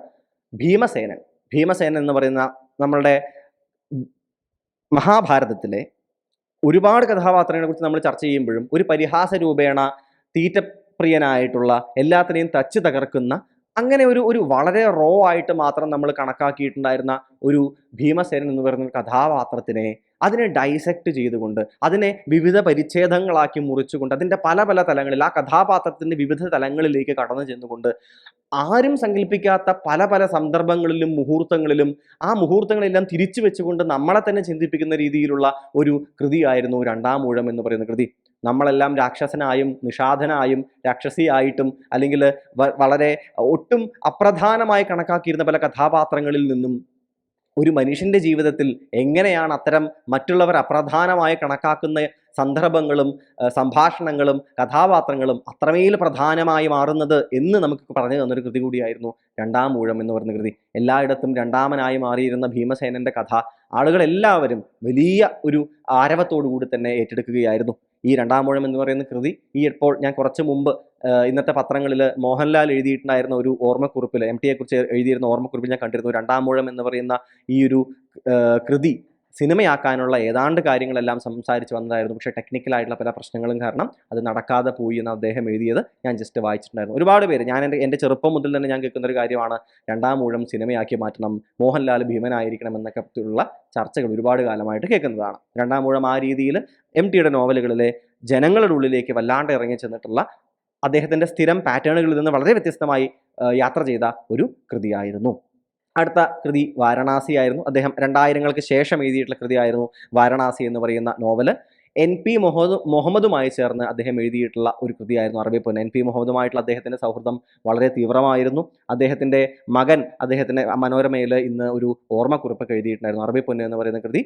ഭീമസേനൻ എന്ന് പറയുന്ന നമ്മളുടെ മഹാഭാരതത്തിലെ ഒരുപാട് കഥാപാത്രങ്ങളെ കുറിച്ച് നമ്മൾ ചർച്ച ചെയ്യുമ്പോഴും ഒരു പരിഹാസ രൂപേണ തീറ്റപ്രിയനായിട്ടുള്ള, എല്ലാത്തിനെയും തച്ച് തകർക്കുന്ന, അങ്ങനെ ഒരു വളരെ റോ ആയിട്ട് മാത്രം നമ്മൾ കണക്കാക്കിയിട്ടുണ്ടായിരുന്ന ഒരു ഭീമസേനൻ എന്ന് പറയുന്ന കഥാപാത്രത്തിനെ അതിനെ ഡൈസെക്റ്റ് ചെയ്തുകൊണ്ട്, അതിനെ വിവിധ പരിച്ഛേദങ്ങളാക്കി മുറിച്ചുകൊണ്ട്, അതിൻ്റെ പല പല തലങ്ങളിൽ, ആ കഥാപാത്രത്തിൻ്റെ വിവിധ തലങ്ങളിലേക്ക് കടന്നു ചെന്നുകൊണ്ട് ആരും സങ്കല്പിക്കാത്ത പല പല സന്ദർഭങ്ങളിലും മുഹൂർത്തങ്ങളിലും ആ മുഹൂർത്തങ്ങളെല്ലാം തിരിച്ചു വെച്ചുകൊണ്ട് നമ്മളെ തന്നെ ചിന്തിപ്പിക്കുന്ന രീതിയിലുള്ള ഒരു കൃതിയായിരുന്നു രണ്ടാമൂഴം എന്ന് പറയുന്ന കൃതി. നമ്മളെല്ലാം രാക്ഷസനായും നിഷാദനായും രാക്ഷസിയായിട്ടും അല്ലെങ്കിൽ വളരെ ഒട്ടും അപ്രധാനമായി കണക്കാക്കിയിരുന്ന പല കഥാപാത്രങ്ങളിൽ നിന്നും ഒരു മനുഷ്യന്റെ ജീവിതത്തിൽ എങ്ങനെയാണ് അത്തരം മറ്റുള്ളവർ അപ്രധാനമായി കണക്കാക്കുന്ന സന്ദർഭങ്ങളും സംഭാഷണങ്ങളും കഥാപാത്രങ്ങളും അത്രമേൽ പ്രധാനമായി മാറുന്നത് എന്ന് നമുക്ക് പറഞ്ഞു തന്നൊരു കൃതി കൂടിയായിരുന്നു രണ്ടാമൂഴം എന്ന് പറയുന്ന കൃതി. എല്ലായിടത്തും രണ്ടാമനായി മാറിയിരുന്ന ഭീമസേനന്റെ കഥ ആളുകളെല്ലാവരും വലിയ ഒരു ആരവത്തോടു കൂടി തന്നെ ഏറ്റെടുക്കുകയായിരുന്നു. ഈ രണ്ടാമൂഴം എന്ന് പറയുന്ന കൃതി ഇപ്പോൾ ഞാൻ കുറച്ച് മുമ്പ് ഇന്നത്തെ പത്രങ്ങളിൽ മോഹൻലാൽ എഴുതിയിട്ടുണ്ടായിരുന്ന ഒരു ഓർമ്മക്കുറിപ്പിൽ, MTയെ കുറിച്ച് എഴുതിയിരുന്ന ഓർമ്മക്കുറിപ്പിൽ ഞാൻ കണ്ടിരുന്നു. രണ്ടാമൂഴം എന്ന് പറയുന്ന ഈ ഒരു കൃതി സിനിമയാക്കാനുള്ള ഏതാണ്ട് കാര്യങ്ങളെല്ലാം സംസാരിച്ച് വന്നതായിരുന്നു. പക്ഷേ ടെക്നിക്കലായിട്ടുള്ള പല പ്രശ്നങ്ങളും കാരണം അത് നടക്കാതെ പോയി എന്ന് അദ്ദേഹം എഴുതിയത് ഞാൻ ജസ്റ്റ് വായിച്ചിട്ടുണ്ടായിരുന്നു. ഒരുപാട് പേര്, ഞാൻ എൻ്റെ ചെറുപ്പം മുതൽ തന്നെ ഞാൻ കേൾക്കുന്ന ഒരു കാര്യമാണ് രണ്ടാമൂഴം സിനിമയാക്കി മാറ്റണം, മോഹൻലാൽ ഭീമനായിരിക്കണം എന്നൊക്കെ ഉള്ള ചർച്ചകൾ ഒരുപാട് കാലമായിട്ട് കേൾക്കുന്നതാണ്. രണ്ടാമൂഴം ആ രീതിയിൽ MTയുടെ നോവലുകളിലെ ജനങ്ങളുടെ ഉള്ളിലേക്ക് വല്ലാണ്ട് ഇറങ്ങി ചെന്നിട്ടുള്ള, അദ്ദേഹത്തിൻ്റെ സ്ഥിരം പാറ്റേണുകളിൽ നിന്ന് വളരെ വ്യത്യസ്തമായി യാത്ര ചെയ്ത ഒരു കൃതിയായിരുന്നു. അടുത്ത കൃതി വാരണാസി ആയിരുന്നു. അദ്ദേഹം 2000-ങ്ങൾക്ക് ശേഷം എഴുതിയിട്ടുള്ള കൃതിയായിരുന്നു വാരണാസി എന്ന് പറയുന്ന നോവല്. NP മുഹമ്മദുമായി ചേർന്ന് അദ്ദേഹം എഴുതിയിട്ടുള്ള ഒരു കൃതിയായിരുന്നു അറബിപ്പൊന്ന്. NP മുഹമ്മദുമായിട്ടുള്ള അദ്ദേഹത്തിൻ്റെ സൗഹൃദം വളരെ തീവ്രമായിരുന്നു. അദ്ദേഹത്തിൻ്റെ മകൻ അദ്ദേഹത്തിൻ്റെ മനോരമയിൽ ഇന്ന് ഒരു ഓർമ്മക്കുറിപ്പൊക്കെ എഴുതിയിട്ടുണ്ടായിരുന്നു. അറബിപ്പൊന്ന് എന്ന് പറയുന്ന കൃതി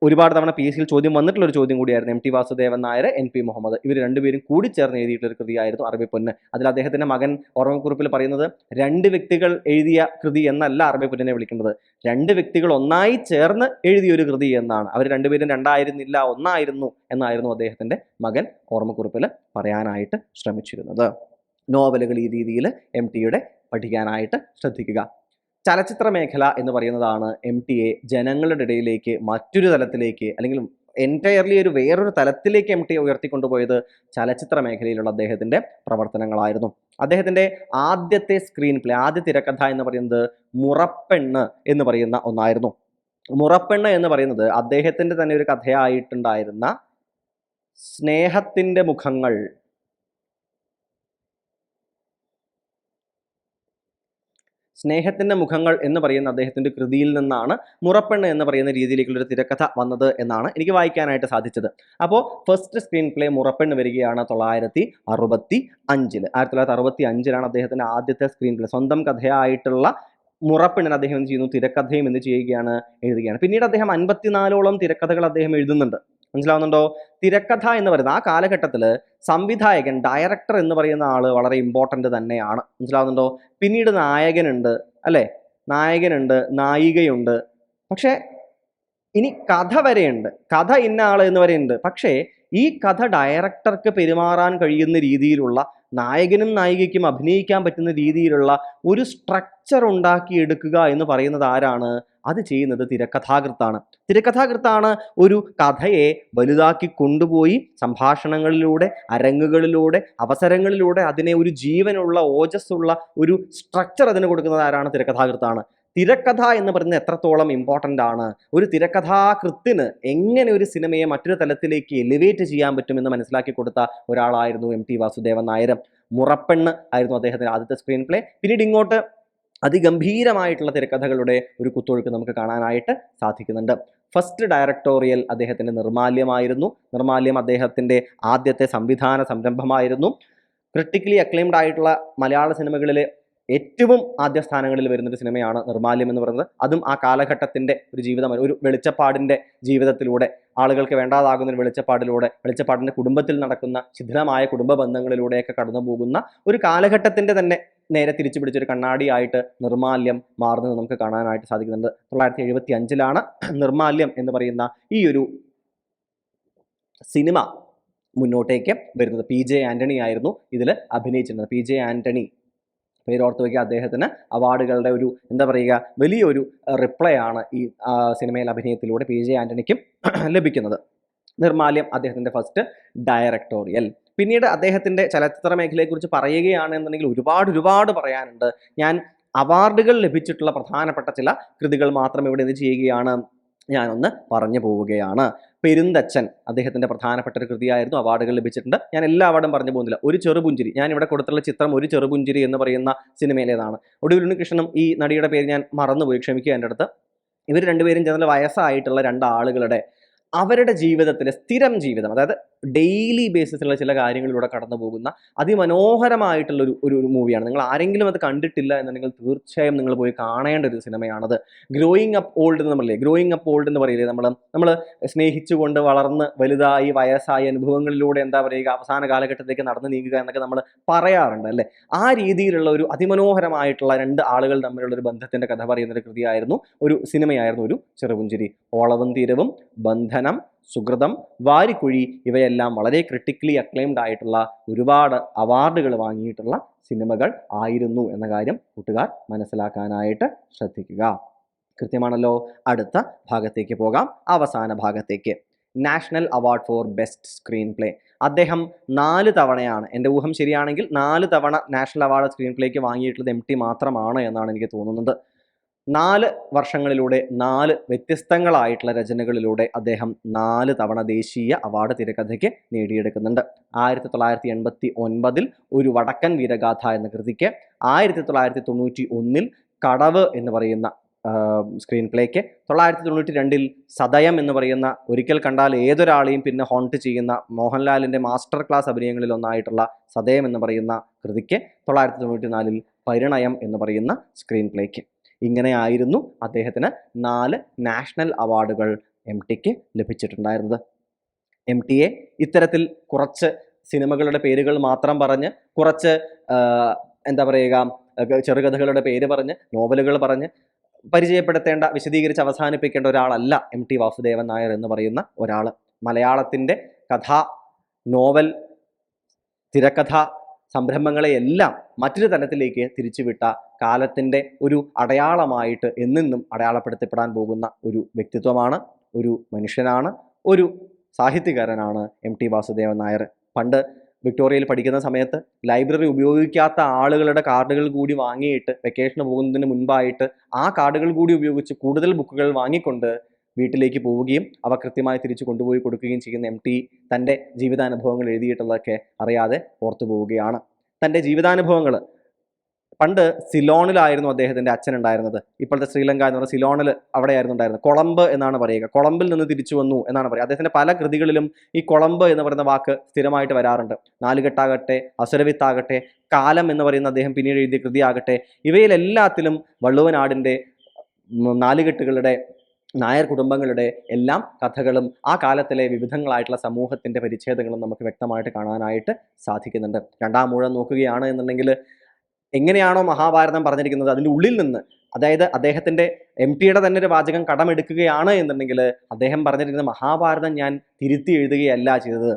ഒരുപാട് തവണ പി എസ് സിയിൽ ചോദ്യം വന്നിട്ടുള്ള ഒരു ചോദ്യം കൂടിയായിരുന്നു. M T Vasudevan Nair, N P Muhammad, ഇവർ രണ്ടുപേരും കൂടി ചേർന്ന് എഴുതിയിട്ടുള്ള ഒരു കൃതിയായിരുന്നു അറബിപ്പൊന്ന്. അതിൽ അദ്ദേഹത്തിന്റെ മകൻ ഓർമ്മക്കുറിപ്പിൽ പറയുന്നത് 2 വ്യക്തികൾ എഴുതിയ കൃതി എന്നല്ല അറബിപ്പൊന്നിനെ വിളിക്കുന്നത്, 2 വ്യക്തികൾ ഒന്നായി ചേർന്ന് എഴുതിയ ഒരു കൃതി എന്നാണ്. അവർ രണ്ടുപേരും രണ്ടായിരുന്നില്ല, ഒന്നായിരുന്നു എന്നായിരുന്നു അദ്ദേഹത്തിന്റെ മകൻ ഓർമ്മക്കുറിപ്പിൽ പറയാനായിട്ട് ശ്രമിച്ചിരുന്നത്. നോവലുകൾ ഈ രീതിയിൽ എം ടിയുടെ പഠിക്കാനായിട്ട് ശ്രദ്ധിക്കുക. ചലച്ചിത്ര മേഖല എന്ന് പറയുന്നതാണ് എം ടിയെ ജനങ്ങളുടെ ഇടയിലേക്ക് മറ്റൊരു തലത്തിലേക്ക്, അല്ലെങ്കിൽ എൻറ്റയർലി ഒരു വേറൊരു തലത്തിലേക്ക് എം ടി ഉയർത്തിക്കൊണ്ടുപോയത് ചലച്ചിത്ര മേഖലയിലുള്ള അദ്ദേഹത്തിന്റെ പ്രവർത്തനങ്ങളായിരുന്നു. അദ്ദേഹത്തിന്റെ ആദ്യത്തെ സ്ക്രീൻ പ്ലേ, ആദ്യ തിരക്കഥ എന്ന് പറയുന്നത് മുറപ്പെണ്ണ് എന്ന് പറയുന്ന ഒന്നായിരുന്നു. മുറപ്പെണ്ണ് എന്ന് പറയുന്നത് അദ്ദേഹത്തിന്റെ തന്നെ ഒരു കഥയായിട്ടുണ്ടായിരുന്ന സ്നേഹത്തിന്റെ മുഖങ്ങൾ എന്ന് പറയുന്ന അദ്ദേഹത്തിന്റെ കൃതിയിൽ നിന്നാണ് മുറപ്പെണ്ണ് എന്ന് പറയുന്ന രീതിയിലേക്കുള്ളൊരു തിരക്കഥ വന്നത് എന്നാണ് എനിക്ക് വായിക്കാനായിട്ട് സാധിച്ചത്. അപ്പോൾ ഫസ്റ്റ് സ്ക്രീൻ പ്ലേ മുറപ്പെണ്ണ് വരികയാണ് 1965 അദ്ദേഹത്തിന്റെ ആദ്യത്തെ സ്ക്രീൻ പ്ലേ. സ്വന്തം കഥയായിട്ടുള്ള മുറപ്പെണ്ണിന് അദ്ദേഹം എന്ത് ചെയ്യുന്നു, തിരക്കഥയും എന്ത് ചെയ്യുകയാണ്, എഴുതുകയാണ്. പിന്നീട് അദ്ദേഹം 54ഓളം തിരക്കഥകൾ അദ്ദേഹം എഴുതുന്നുണ്ട്. മനസ്സിലാവുന്നുണ്ടോ? തിരക്കഥ എന്ന് പറയുന്നത് ആ കാലഘട്ടത്തിൽ സംവിധായകൻ, ഡയറക്ടർ എന്ന് പറയുന്ന ആള് വളരെ ഇമ്പോർട്ടൻ്റ് തന്നെയാണ്. മനസ്സിലാവുന്നുണ്ടോ? പിന്നീട് നായകനുണ്ട്, അല്ലേ, നായകനുണ്ട്, നായികയുണ്ട്, പക്ഷേ ഇനി കഥ വരെയുണ്ട്, കഥ ഇന്ന ആള് എന്ന് വരെയുണ്ട്. പക്ഷേ ഈ കഥ ഡയറക്ടർക്ക് പെരുമാറാൻ കഴിയുന്ന രീതിയിലുള്ള, നായകനും നായികയ്ക്കും അഭിനയിക്കാൻ പറ്റുന്ന രീതിയിലുള്ള ഒരു സ്ട്രക്ചർ ഉണ്ടാക്കിയെടുക്കുക എന്ന് പറയുന്നത് ആരാണ്? അത് ചെയ്യുന്നത് തിരക്കഥാകൃത്താണ്. തിരക്കഥാകൃത്താണ് ഒരു കഥയെ വലുതാക്കി കൊണ്ടുപോയി സംഭാഷണങ്ങളിലൂടെ, അരങ്ങുകളിലൂടെ, അവസരങ്ങളിലൂടെ അതിനെ ഒരു ജീവനുള്ള, ഓജസ്സുള്ള ഒരു സ്ട്രക്ചർ അതിന് കൊടുക്കുന്നത് ആരാണ്? തിരക്കഥാകൃത്താണ്. തിരക്കഥ എന്ന് പറയുന്നത് എത്രത്തോളം ഇമ്പോർട്ടൻ്റ് ആണ്, ഒരു തിരക്കഥാകൃത്തിന് എങ്ങനെ ഒരു സിനിമയെ മറ്റൊരു തലത്തിലേക്ക് എലിവേറ്റ് ചെയ്യാൻ പറ്റുമെന്ന് മനസ്സിലാക്കി കൊടുത്ത ഒരാളായിരുന്നു എം ടി വാസുദേവൻ നായർ. മുറപ്പെണ്ണ് ആയിരുന്നു അദ്ദേഹത്തിന്റെ ആദ്യത്തെ സ്ക്രീൻ പ്ലേ. പിന്നീട് ഇങ്ങോട്ട് അതിഗംഭീരമായിട്ടുള്ള തിരക്കഥകളുടെ ഒരു കുത്തൊഴുക്ക് നമുക്ക് കാണാനായിട്ട് സാധിക്കുന്നുണ്ട്. ഫസ്റ്റ് ഡയറക്ടോറിയൽ അദ്ദേഹത്തിന്റെ നിർമാല്യമായിരുന്നു. നിർമാല്യം അദ്ദേഹത്തിന്റെ ആദ്യത്തെ സംവിധാന സംരംഭമായിരുന്നു. ക്രിട്ടിക്കലി അക്ലെയിംഡ് ആയിട്ടുള്ള മലയാള സിനിമകളിലെ ഏറ്റവും ആദ്യ സ്ഥാനങ്ങളിൽ വരുന്നൊരു സിനിമയാണ് നിർമാല്യം എന്ന് പറയുന്നത്. അതും ആ കാലഘട്ടത്തിന്റെ ഒരു ജീവിതമാണ്, ഒരു വെളിച്ചപ്പാടിന്റെ ജീവിതത്തിലൂടെ, ആളുകൾക്ക് വേണ്ടാതാകുന്ന ഒരു വെളിച്ചപ്പാടിന്റെ കുടുംബത്തിൽ നടക്കുന്ന ശിഥിലമായ കുടുംബ ബന്ധങ്ങളിലൂടെയൊക്കെ കടന്നു പോകുന്ന ഒരു കാലഘട്ടത്തിന്റെ തന്നെ നേരെ തിരിച്ചു പിടിച്ചൊരു കണ്ണാടിയായിട്ട് നിർമാല്യം മാറുന്നത് നമുക്ക് കാണാനായിട്ട് സാധിക്കുന്നുണ്ട്. 1975 നിർമാല്യം എന്ന് പറയുന്ന ഈ ഒരു സിനിമ മുന്നോട്ടേക്ക് വരുന്നത്. പി ജെ ആന്റണി ആയിരുന്നു ഇതിൽ അഭിനയിച്ചിരുന്നത്. പി ജെ ആന്റണി പേരോർത്ത് വയ്ക്കുക. അദ്ദേഹത്തിന് അവാർഡുകളുടെ ഒരു എന്താ പറയുക, വലിയൊരു റിപ്ലൈ ആണ് ഈ സിനിമയിൽ അഭിനയത്തിലൂടെ പി ജെ ആന്റണിക്കും ലഭിക്കുന്നത്. നിർമാല്യം അദ്ദേഹത്തിൻ്റെ ഫസ്റ്റ് ഡയറക്ടോറിയൽ. പിന്നീട് അദ്ദേഹത്തിൻ്റെ ചലച്ചിത്ര മേഖലയെക്കുറിച്ച് പറയുകയാണെന്നുണ്ടെങ്കിൽ ഒരുപാട് പറയാനുണ്ട്. ഞാൻ അവാർഡുകൾ ലഭിച്ചിട്ടുള്ള പ്രധാനപ്പെട്ട ചില കൃതികൾ മാത്രം ഇവിടെ ഇത് ചെയ്യുകയാണ്, ഞാനൊന്ന് പറഞ്ഞു പോവുകയാണ്. പെരുന്തച്ചൻ അദ്ദേഹത്തിന്റെ പ്രധാനപ്പെട്ട ഒരു കൃതിയായിരുന്നു, അവാർഡുകൾ ലഭിച്ചിട്ടുണ്ട്. ഞാൻ എല്ലാ അവാർഡും പറഞ്ഞു പോകുന്നില്ല. ഒരു ചെറുപുഞ്ചിരി, ഞാൻ ഇവിടെ കൊടുത്തുള്ള ചിത്രം ഒരു ചെറുപുഞ്ചിരി എന്ന് പറയുന്ന സിനിമയിലേതാണ്. ഒടുവിൽ ഉണ്ണികൃഷ്ണനും ഈ നടിയുടെ പേര് ഞാൻ മറന്നുപോയി, ക്ഷമിക്കുക എൻ്റെ അടുത്ത്. ഇവർ രണ്ടുപേരും ചേർന്ന് വയസ്സായിട്ടുള്ള 2 ആളുകളുടെ അവരുടെ ജീവിതത്തിലെ സ്ഥിരം ജീവിതം, അതായത് ഡെയിലി ബേസിസിലുള്ള ചില കാര്യങ്ങളിലൂടെ കടന്നു പോകുന്ന അതിമനോഹരമായിട്ടുള്ള ഒരു മൂവിയാണ്. നിങ്ങൾ ആരെങ്കിലും അത് കണ്ടിട്ടില്ല എന്നുണ്ടെങ്കിൽ തീർച്ചയായും നിങ്ങൾ പോയി കാണേണ്ട ഒരു സിനിമയാണത്. ഗ്രോയിങ് അപ്പ് ഓൾഡ് എന്ന് നമ്മളില്ലേ, ഗ്രോയിങ് അപ്പ് ഓൾഡ് എന്ന് പറയില്ലേ, നമ്മൾ സ്നേഹിച്ചുകൊണ്ട് വളർന്ന് വലുതായി വയസ്സായ അനുഭവങ്ങളിലൂടെ എന്താ പറയുക, അവസാന കാലഘട്ടത്തിലേക്ക് നടന്നു നീങ്ങുക എന്നൊക്കെ നമ്മൾ പറയാറുണ്ട് അല്ലേ. ആ രീതിയിലുള്ള ഒരു അതിമനോഹരമായിട്ടുള്ള 2 ആളുകൾ തമ്മിലുള്ള ഒരു ബന്ധത്തിന്റെ കഥ പറയുന്ന ഒരു കൃതിയായിരുന്നു, ഒരു സിനിമയായിരുന്നു ഒരു ചെറുപുഞ്ചിരി. ഓളവും തീരവും, ബന്ധനം, സുകൃതം, വാരിക്കുഴി ഇവയെല്ലാം വളരെ ക്രിട്ടിക്കലി അക്ലെയിംഡ് ആയിട്ടുള്ള ഒരുപാട് അവാർഡുകൾ വാങ്ങിയിട്ടുള്ള സിനിമകൾ ആയിരുന്നു എന്ന കാര്യം കൂട്ടുകാർ മനസ്സിലാക്കാനായിട്ട് ശ്രദ്ധിക്കുക. കൃത്യമാണല്ലോ. അടുത്ത ഭാഗത്തേക്ക് പോകാം, അവസാന ഭാഗത്തേക്ക്. National award for best screenplay. അദ്ദേഹം 4 തവണയാണ്, എൻ്റെ ഊഹം ശരിയാണെങ്കിൽ 4 തവണ നാഷണൽ അവാർഡ് സ്ക്രീൻ പ്ലേക്ക് വാങ്ങിയിട്ടുള്ളത് എം ടി മാത്രമാണ് എന്നാണ് എനിക്ക് തോന്നുന്നത്. 4 വർഷങ്ങളിലൂടെ 4 വ്യത്യസ്തങ്ങളായിട്ടുള്ള രചനകളിലൂടെ അദ്ദേഹം 4 തവണ ദേശീയ അവാർഡ് തിരക്കഥയ്ക്ക് നേടിയെടുക്കുന്നുണ്ട്. 1989 ഒരു വടക്കൻ വീരഗാഥ എന്ന കൃതിക്ക്, 1991 കടവ് എന്ന് പറയുന്ന സ്ക്രീൻ പ്ലേക്ക്, 1992 സതയം എന്ന് പറയുന്ന ഒരിക്കൽ കണ്ടാൽ ഏതൊരാളെയും പിന്നെ ഹോണ്ട് ചെയ്യുന്ന മോഹൻലാലിൻ്റെ മാസ്റ്റർ ക്ലാസ് അഭിനയങ്ങളിൽ ഒന്നായിട്ടുള്ള സതയം എന്ന് പറയുന്ന കൃതിക്ക്, 1994 പരിണയം എന്ന് പറയുന്ന സ്ക്രീൻ പ്ലേക്ക്. ഇങ്ങനെയായിരുന്നു അദ്ദേഹത്തിന് 4 നാഷണൽ അവാർഡുകൾ എം ടിക്ക് ലഭിച്ചിട്ടുണ്ടായിരുന്നത്. എം ടിയെ ഇത്തരത്തിൽ കുറച്ച് സിനിമകളുടെ പേരുകൾ മാത്രം പറഞ്ഞ്, കുറച്ച് എന്താ പറയുക, ചെറുകഥകളുടെ പേര് പറഞ്ഞ്, നോവലുകൾ പറഞ്ഞ് പരിചയപ്പെടുത്തേണ്ട, വിശദീകരിച്ച് അവസാനിപ്പിക്കേണ്ട ഒരാളല്ല എം ടി വാസുദേവൻ നായർ എന്ന് പറയുന്ന ഒരാൾ. മലയാളത്തിൻ്റെ കഥ, നോവൽ, തിരക്കഥ സംരംഭങ്ങളെയെല്ലാം മറ്റൊരു തലത്തിലേക്ക് തിരിച്ചുവിട്ട, കാലത്തിൻ്റെ ഒരു അടയാളമായിട്ട് എന്നെന്നും അടയാളപ്പെടുത്തപ്പെടാൻ പോകുന്ന ഒരു വ്യക്തിത്വമാണ്, ഒരു മനുഷ്യനാണ്, ഒരു സാഹിത്യകാരനാണ് എം ടി വാസുദേവൻ നായർ. പണ്ട് വിക്ടോറിയയിൽ പഠിക്കുന്ന സമയത്ത് ലൈബ്രറി ഉപയോഗിക്കാത്ത ആളുകളുടെ കാർഡുകൾ കൂടി വാങ്ങിയിട്ട് വെക്കേഷന് പോകുന്നതിന് മുൻപായിട്ട് ആ കാർഡുകൾ കൂടി ഉപയോഗിച്ച് കൂടുതൽ ബുക്കുകൾ വാങ്ങിക്കൊണ്ട് വീട്ടിലേക്ക് പോവുകയും അവ കൃത്യമായി തിരിച്ചു കൊണ്ടുപോയി കൊടുക്കുകയും ചെയ്യുന്ന എം ടി തൻ്റെ ജീവിതാനുഭവങ്ങൾ എഴുതിയിട്ടുള്ളതൊക്കെ അറിയാതെ ഓർത്തു പോവുകയാണ്. തൻ്റെ ജീവിതാനുഭവങ്ങൾ, പണ്ട് സിലോണിലായിരുന്നു അദ്ദേഹത്തിൻ്റെ അച്ഛൻ ഉണ്ടായിരുന്നത്. ഇപ്പോഴത്തെ ശ്രീലങ്ക എന്ന് പറഞ്ഞാൽ സിലോണിൽ അവിടെയായിരുന്നു ഉണ്ടായിരുന്നത്. കൊളംബ് എന്നാണ് പറയുക. കൊളംബിൽ നിന്ന് തിരിച്ചു വന്നു എന്നാണ് പറയുക. അദ്ദേഹത്തിൻ്റെ പല കൃതികളിലും ഈ കൊളംബ് എന്ന് പറയുന്ന വാക്ക് സ്ഥിരമായിട്ട് വരാറുണ്ട്. നാലുകെട്ടാകട്ടെ, അസുരവിത്താകട്ടെ, കാലം എന്ന് പറയുന്ന അദ്ദേഹം പിന്നീട് എഴുതിയ കൃതിയാകട്ടെ, ഇവയിലെല്ലാത്തിലും വള്ളുവനാടിൻ്റെ നാലുകെട്ടുകളുടെ, നായർ കുടുംബങ്ങളുടെ എല്ലാം കഥകളും ആ കാലത്തിലെ വിവിധങ്ങളായിട്ടുള്ള സമൂഹത്തിൻ്റെ പരിച്ഛേദങ്ങളും നമുക്ക് വ്യക്തമായിട്ട് കാണാനായിട്ട് സാധിക്കുന്നുണ്ട്. രണ്ടാം മൂഴം നോക്കുകയാണ് എന്നുണ്ടെങ്കിൽ എങ്ങനെയാണോ മഹാഭാരതം പറഞ്ഞിരിക്കുന്നത് അതിൻ്റെ ഉള്ളിൽ നിന്ന്, അതായത് അദ്ദേഹത്തിൻ്റെ എം ടിയുടെ തന്നെ ഒരു വാചകം കടമെടുക്കുകയാണ് എന്നുണ്ടെങ്കിൽ അദ്ദേഹം പറഞ്ഞിരിക്കുന്ന മഹാഭാരതം ഞാൻ തിരുത്തി എഴുതുകയല്ല ചെയ്തത്.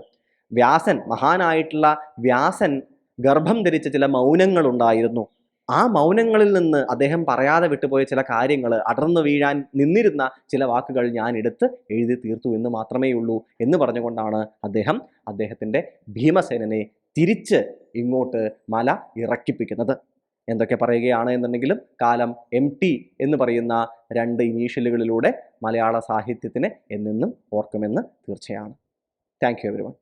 വ്യാസൻ, മഹാനായിട്ടുള്ള വ്യാസൻ ഗർഭം ധരിച്ച ചില മൗനങ്ങളുണ്ടായിരുന്നു. ആ മൗനങ്ങളിൽ നിന്ന് അദ്ദേഹം പറയാതെ വിട്ടുപോയ ചില കാര്യങ്ങൾ, അടർന്നു വീഴാൻ നിന്നിരുന്ന ചില വാക്കുകൾ ഞാൻ എടുത്ത് എഴുതി തീർത്തു എന്ന് മാത്രമേ ഉള്ളൂ എന്ന് പറഞ്ഞുകൊണ്ടാണ് അദ്ദേഹം അദ്ദേഹത്തിൻ്റെ ഭീമസേനനെ തിരിച്ച് ഇങ്ങോട്ട് മല ഇറക്കിപ്പിക്കുന്നത്. എന്തൊക്കെ പറയുകയാണ് എന്നുണ്ടെങ്കിലും കാലം എം ടി എന്ന് പറയുന്ന 2 ഇനീഷ്യലുകളിലൂടെ മലയാള സാഹിത്യത്തിനെ എന്നെന്നും ഓർക്കുമെന്ന് തീർച്ചയാണ്. Thank you everyone.